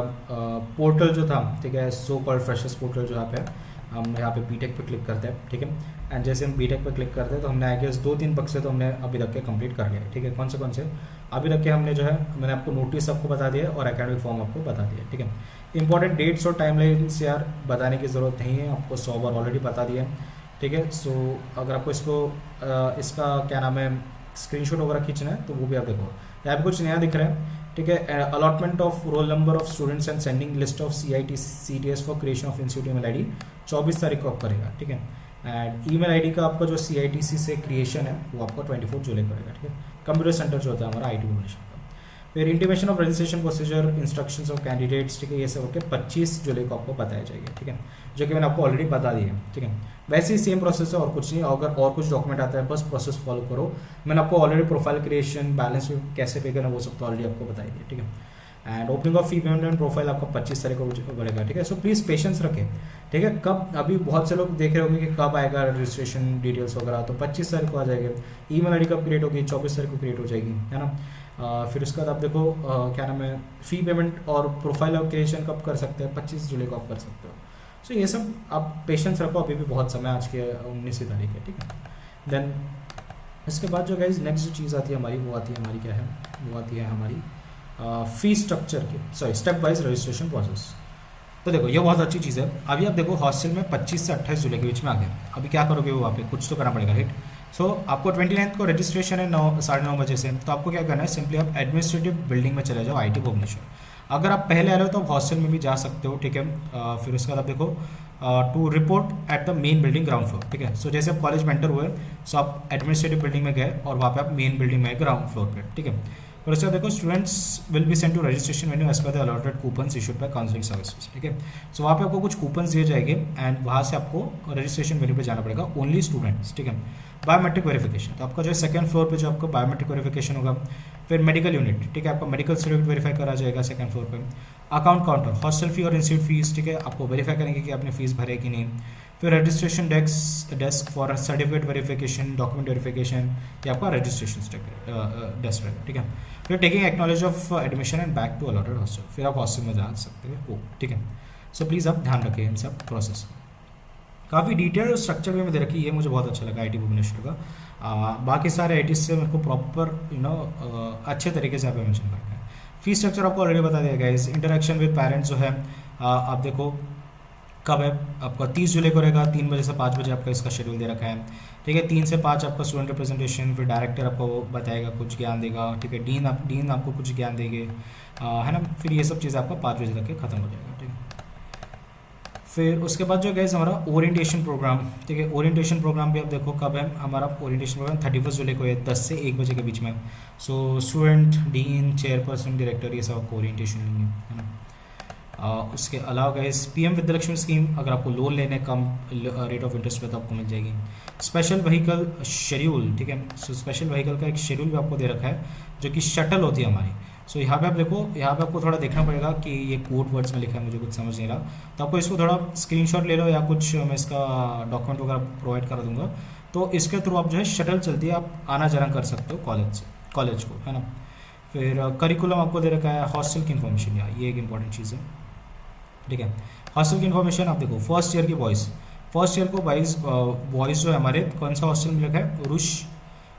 पोर्टल जो था, ठीक है, सो कॉल्ड फ्रेशर्स पोर्टल जो यहाँ पे हम यहाँ पे बीटेक पे क्लिक करते हैं, ठीक है। एंड जैसे हम बीटेक पे क्लिक करते हैं तो हमने आई गेस 2-3 बक्से तो हमने अभी रख के कंप्लीट कर लिया, ठीक है। कौन से अभी रख के हमने जो है मैंने आपको नोटिस आपको बता दिया और एकेडमिक फॉर्म आपको बता दिया, ठीक है। इंपॉर्टेंट डेट्स और टाइमलाइंस यार बताने की ज़रूरत नहीं है, आपको 100 बार ऑलरेडी बता दिया, ठीक है। सो अगर आपको इसका क्या नाम है स्क्रीनशॉट वगैरह खींचना है तो वो भी आप देखो, यहाँ पे कुछ नया दिख रहा है, ठीक है। Allotment of roll number of students and sending list of CIT/CTS for creation of institute email ID 24 तारीख को आप करेगा, ठीक है। एंड ईमेल ID का आपका जो CITC से क्रिएशन है वो आपका 24 जुलाई करेगा, ठीक है। कंप्यूटर सेंटर जो होता है हमारा IIT भुवनेश्वर का। फिर intimation of registration procedure, instructions of candidates, ठीक है, ये सब होकर 25 जुलाई को आपको बताया जाएगा, ठीक है, जो कि मैंने आपको ऑलरेडी बता दिया है, ठीक है। वैसे ही सेम प्रोसेस है और कुछ नहीं, अगर और कुछ डॉक्यूमेंट आता है बस प्रोसेस फॉलो करो। मैंने आपको ऑलरेडी प्रोफाइल क्रिएशन, बैलेंस कैसे पे करना वो सब तो ऑलरेडी आपको बताई दिया, ठीक है। And opening of fee payment and profile आपका 25 तारीख को बढ़ेगा, ठीक है। सो प्लीज़ पेशेंस रखें, ठीक है। कब, अभी बहुत से लोग देख रहे होंगे कि कब आएगा रजिस्ट्रेशन डिटेल्स वगैरह, तो 25 तारीख को आ जाएगा। ईमेल आईडी कब क्रिएट होगी, 24 तारीख को क्रिएट हो जाएगी, है ना। फिर उसके बाद आप देखो क्या नाम है, फ़ी पेमेंट और प्रोफाइल क्रिएशन कब कर सकते हैं, 25 जुलाई को आप कर सकते हो। सो ये सब आप पेशेंस रखो, अभी भी बहुत समय, आज के 19 तारीख है, ठीक है। देन इसके बाद जो गाइज नेक्स्ट जो चीज़ आती है हमारी, वो आती है हमारी क्या है, वो आती है हमारी फी स्ट्रक्चर की, sorry step wise registration process. तो देखो ये बहुत अच्छी चीज़ है। अभी आप देखो हॉस्टल में 25 से 28 जुलाई के बीच में आ गए, अभी क्या करोगे वो, वहाँ पे कुछ तो करना पड़ेगा, राइट। सो आपको 29 को रजिस्ट्रेशन है 9 साढ़े 9 बजे से, तो आपको क्या करना है, सिंपली आप एडमिनिस्ट्रेटिव बिल्डिंग में चले जाओ, IIT भुवनेश्वर। अगर आप पहले आ रहे हो तो आप हॉस्टल में भी जा सकते हो, ठीक है। फिर उसके बाद आप देखो to report at the main building ground floor, ठीक है। सो जैसे आप कॉलेज में एंटर हुए, सो आप एडमिनिस्ट्रेटिव बिल्डिंग में गए और वहाँ पे आप मेन बिल्डिंग में ग्राउंड फ्लोर पे, ठीक है। और उसके बाद देखो students will be send to registration venue as per the allotted coupons issued by counselling services, ठीक है। सो वहाँ पे आपको कुछ कूपन्स दिए जाएंगे एंड वहाँ से आपको रजिस्ट्रेशन वेन्यू पे जाना पड़ेगा, ओनली स्टूडेंट्स, ठीक है। बायोमेट्रिक वेरिफिकेशन, तो आपका जो है सेकंड फ्लोर पे जो आपका बायोमेट्रिक वेरिफिकेशन होगा। फिर मेडिकल यूनिट, ठीक है, आपका मेडिकल सर्टिफिकेट वेरीफाई करा जाएगा सेकंड फ्लोर पे। अकाउंट काउंटर, हॉस्टल फी और इंस्टीट्यूट फीस, ठीक है, आपको वेरीफाई करेंगे कि आपने फीस भरे कि नहीं। फिर registration desk for certificate verification, document verification, ये आपका रजिस्ट्रेशन डेस्क रहेगा, ठीक है। फिर taking acknowledge of admission and back to allotted hostel, फिर आप हॉस्टल में जा सकते हो, ठीक है। सो प्लीज़ आप ध्यान रखिए इन सब प्रोसेस। काफ़ी डिटेल स्ट्रक्चर में दे रखी, ये मुझे बहुत अच्छा लगा IIT भुवनेश्वर का। बाकी सारे IIT से मेरे को प्रॉपर अच्छे तरीके से आप मेंशन करना है। फी स्ट्रक्चर आपको ऑलरेडी बता दिया गया है। इंटरेक्शन विद पेरेंट्स जो है आप देखो कब है, आपका 30 जुलाई को रहेगा, 3 बजे से 5 बजे आपका इसका शेड्यूल दे रखा है, ठीक है। 3 से 5 आपका स्टूडेंट रिप्रेजेंटेशन, फिर डायरेक्टर आपको बताएगा, कुछ ज्ञान देगा, ठीक है। डीन आपको कुछ ज्ञान देंगे, है ना। फिर ये सब चीज़ें आपका 5 बजे तक खत्म हो जाएगा, ठीक है। फिर उसके बाद जो गैस हमारा ओरिएंटेशन प्रोग्राम, ठीक है। ओरिएंटेशन प्रोग्राम भी आप देखो कब है, हमारा ओरिएंटेशन प्रोग्राम 31 जुलाई को है, 10 से 1 बजे के बीच में। So student, dean, chairperson, director, ये सब आपको ओरिएंटेशन लेंगे, है ना। उसके अलावा गैस PM विद्यालक्ष्मी स्कीम, अगर आपको लोन लेने कम रेट ऑफ इंटरेस्ट पे तो आपको मिल जाएगी। स्पेशल व्हीकल शेड्यूल, ठीक है। सो स्पेशल व्हीकल का एक शेड्यूल भी आपको दे रखा है, जो कि शटल होती है हमारी। सो यहाँ पे आप देखो, यहाँ पे आपको थोड़ा देखना पड़ेगा कि ये कोड वर्ड्स में लिखा है, मुझे कुछ समझ नहीं रहा, तो आपको इसको थोड़ा स्क्रीनशॉट ले लो या कुछ मैं इसका डॉक्यूमेंट वगैरह प्रोवाइड करा दूंगा, तो इसके थ्रू आप जो है शटल चलती है, आप आना जाना कर सकते हो कॉलेज को, है ना। फिर करिकुलम आपको दे रखा है, हॉस्टल की इन्फॉर्मेशन, ये एक इंपॉर्टेंट चीज़ है, ठीक है। हॉस्टल की इन्फॉर्मेशन आप देखो, फर्स्ट ईयर की फर्स्ट ईयर को बॉयज़ जो है हमारे कौन सा हॉस्टल में लिखा है,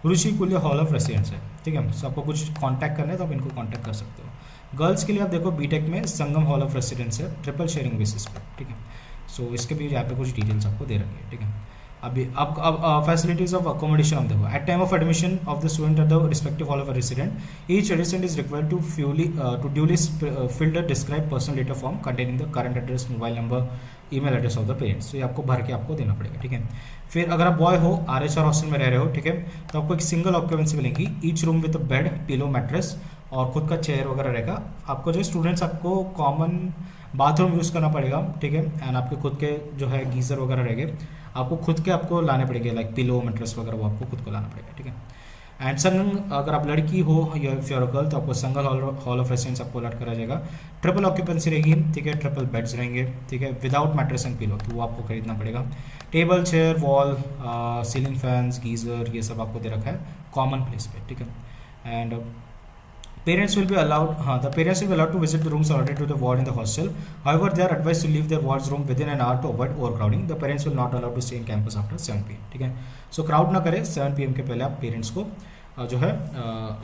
ऋषि कुल्य हॉल ऑफ रेसिडेंस है, ठीक है। सो आपको कुछ कांटेक्ट करना है तो आप इनको कांटेक्ट कर सकते हो। गर्ल्स के लिए आप देखो बीटेक में संगम हॉल ऑफ रेसिडेंस है, ट्रिपल शेयरिंग बेसिस पे, ठीक है। सो इसके भी यहाँ पे कुछ डिटेल्स आपको दे रखी है, ठीक है। अभी अब फैसिलिटीज ऑफ अकोमोडेशन हम देखो, at time of admission of the student at the respective hall of resident, each resident is required to duly fill the describe personal data form containing the current address, mobile number, email address of the parents, तो ये आपको भर के आपको देना पड़ेगा, ठीक है। फिर अगर आप बॉय हो, RHR हॉस्टल में रह रहे हो, ठीक है, तो आपको एक सिंगल ऑक्यूपेंसी मिलेगी, each room with bed, pillow, mattress और खुद का चेयर वगैरह रहेगा। आपको जो स्टूडेंट्स आपको कॉमन बाथरूम यूज़ करना पड़ेगा, ठीक है। एंड आपके खुद के जो है गीज़र वगैरह रहेंगे, आपको खुद के आपको लाने पड़ेंगे, लाइक पिलो, मैट्रेस वगैरह वो आपको खुद को लाना पड़ेगा, ठीक है। एंड संगम, अगर आप लड़की हो या फिर गर्ल, तो आपको संगल हॉल ऑफ रेसिडेंस आपको अलॉट करा जाएगा। ट्रिपल ऑक्यूपेंसी रहेगी, ठीक है, ट्रिपल बेड्स रहेंगे, ठीक है, विदाउट मैट्रेस एंड पिलो, तो वो आपको खरीदना पड़ेगा। Table, chair, wall, ceiling fans, geyser, ये सब आपको दे रखा है कॉमन प्लेस पे, ठीक है। And parents will be allowed the parents will be allowed to visit the rooms allotted to the ward in the hostel. However, they are advised to leave their ward's room within an hour to avoid overcrowding. The parents will not allowed to stay in campus after 7 PM, ठीक है। सो crowd ना करें, 7 PM के पहले आप parents को जो है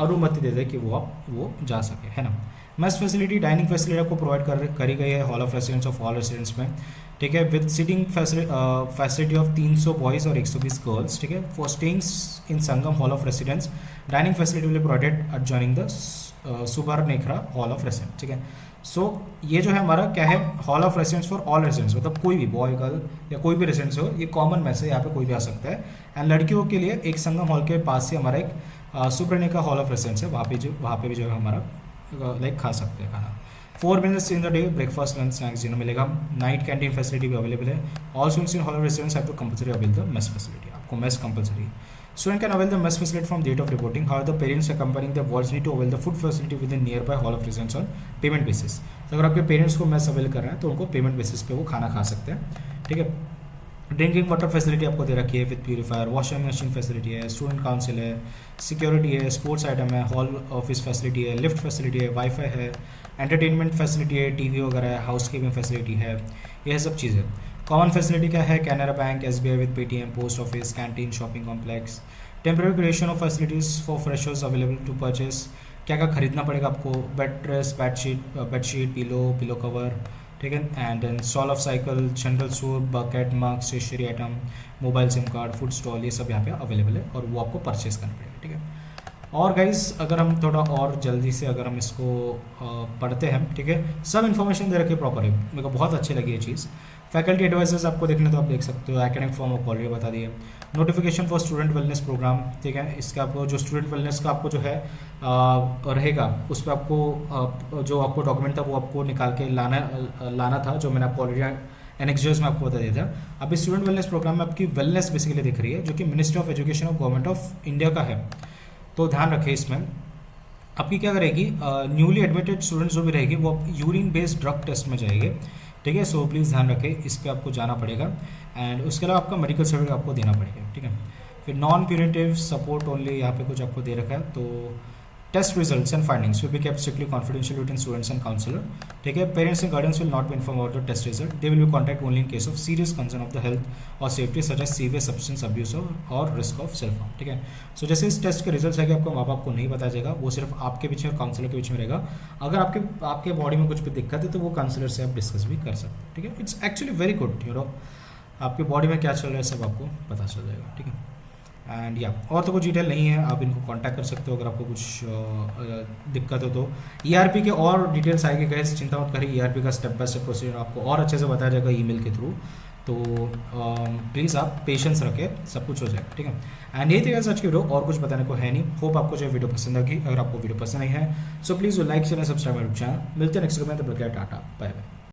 अनुमति दे दें कि वो जा सके, है ना। मेस फैसिलिटी, डाइनिंग फैसिलिटी आपको प्रोवाइड करी गई है hall of residence of all residents में, ठीक है, with seating facility of 300 boys और 120 गर्ल्स, ठीक है। For staying in Sangam hall of residence, dining facility will be provided at joining the Subarnarekha hall of residence, ठीक है। सो ये जो है हमारा क्या है, hall of residence for all residents, मतलब कोई भी बॉय, गर्ल या कोई भी रेसिडेंट्स हो, ये कॉमन में से यहाँ पे कोई भी आ सकता है। एंड लड़कियों के लिए एक संगम हॉल के पास से हमारा एक सुबर्णेखरा हॉल ऑफ रेसिडेंस है, वहाँ पे भी जो है हमारा लाइक खा सकते हैं खाना। 4 meals in the day, breakfast lunch snacks जिन्हों मिलेगा। नाइट कैंटीन फैसिलिटी भी अवेलेबल है। All students in hall residence have to compulsory avail the mess facility, आपको mess compulsory. Student can avail the mess facility from date of reporting. However, the parents accompanying the wards need to avail the food facility within nearby hall of residence on payment basis. तो अगर आपके parents को mess avail कर रहे हैं तो उनको payment basis पे वो खाना खा सकते हैं, ठीक है। ड्रिंकिंग वाटर फैसिलिटी आपको दे रखी है with purifier, washing machine facility है, स्टूडेंट काउंसिल है, सिक्योरिटी है, स्पोर्ट्स आइटम है, हॉल ऑफिस फैसिलिटी है, लिफ्ट फैसिलिटी है, वाईफाई है, एंटरटेनमेंट फैसिलिटी है, टीवी वगैरह है, हाउस कीपिंग फैसिलिटी है, यह सब चीज़ें। कॉमन फैसिलिटी क्या है? Canara bank, SBI with Paytm, post office, canteen, shopping complex. Temporary creation of facilities for freshers available to purchase. क्या क्या खरीदना पड़ेगा आपको? बेडरेस्ट, बेडशीट, पिलो कवर, ठीक है, and then stall of cycle, general store, bucket, mug, stationery item, mobile SIM card, food stall, ये सब यहाँ पे अवेलेबल है और वो आपको परचेस करना पड़ेगा, ठीक है। और गाइस अगर हम थोड़ा और जल्दी से अगर हम इसको पढ़ते हैं, ठीक है, सब इन्फॉर्मेशन दे रखी प्रॉपर है, मेरे को बहुत अच्छी लगी ये चीज़। फैकल्टी एडवाइजर्स आपको देखने तो आप देख सकते हो, एकेडमिक फॉर्म आपको ऑलरेडी बता दिए। Notification for student wellness program, ठीक है, इसका आपको जो स्टूडेंट वेलनेस का आपको जो है रहेगा उस पर आपको जो आपको डॉक्यूमेंट था वो आपको निकाल के लाना था, जो मैंने आपको ऑलरेडी एनेक्सर्स में आपको बता दिया था। अभी स्टूडेंट वेलनेस प्रोग्राम में आपकी वेलनेस बेसिकली दिख रही है, जो कि ministry of education of government of India का है, तो ध्यान रखें इसमें। आपकी क्या करेगी, न्यूली एडमिटेड स्टूडेंट्स जो भी रहेगी वो यूरिन बेस्ड ड्रग टेस्ट में जाएंगे, ठीक है। सो प्लीज़ ध्यान रखें, इस पर आपको जाना पड़ेगा एंड उसके अलावा आपका मेडिकल सर्टिफिकेट आपको देना पड़ेगा, ठीक है। फिर नॉन प्यूनिटिव सपोर्ट ओनली यहाँ पे कुछ आपको दे रखा है। तो test results and findings will be kept strictly confidential between students and counsellor, ठीक है। Parents and guardians will not be inform about the test result, they will be contact only in case of serious concern of the health और safety such as severe substance abuse और risk of self harm, ठीक है। सो जैसे इस test के results है कि आपको माँ बाप को नहीं बताया जाएगा, वो सिर्फ आपके बीच में और काउंसलर के बीच में रहेगा। अगर आपके बॉडी में कुछ भी दिक्कत है तो वो काउंसलर से आप डिस्कस भी कर सकते हैं, ठीक है। It's actually very good, you know, आपकी बॉडी में क्या चल रहा है सब आपको पता चल जाएगा, ठीक है। एंड या और तो कुछ डिटेल नहीं है, आप इनको कांटेक्ट कर सकते हो अगर आपको कुछ दिक्कत हो तो। ERP के और डिटेल्स आएंगे गाइस, चिंता मत करिए, ERP का स्टेप बाय स्टेप प्रोसीजर आपको और अच्छे से बताया जाएगा ईमेल के थ्रू, तो प्लीज़ आप पेशेंस रखें, सब कुछ हो जाएगा, ठीक है। एंड यही थी आज की वीडियो, और कुछ बताने को है नहीं। होप आपको जो वीडियो पसंद आएगी, अगर आपको वीडियो पसंद आई है so please like share subscribe मेरे चैनल। मिलते हैं नेक्स्ट वीडियो में, तब तक के लिए टाटा बाय बाय।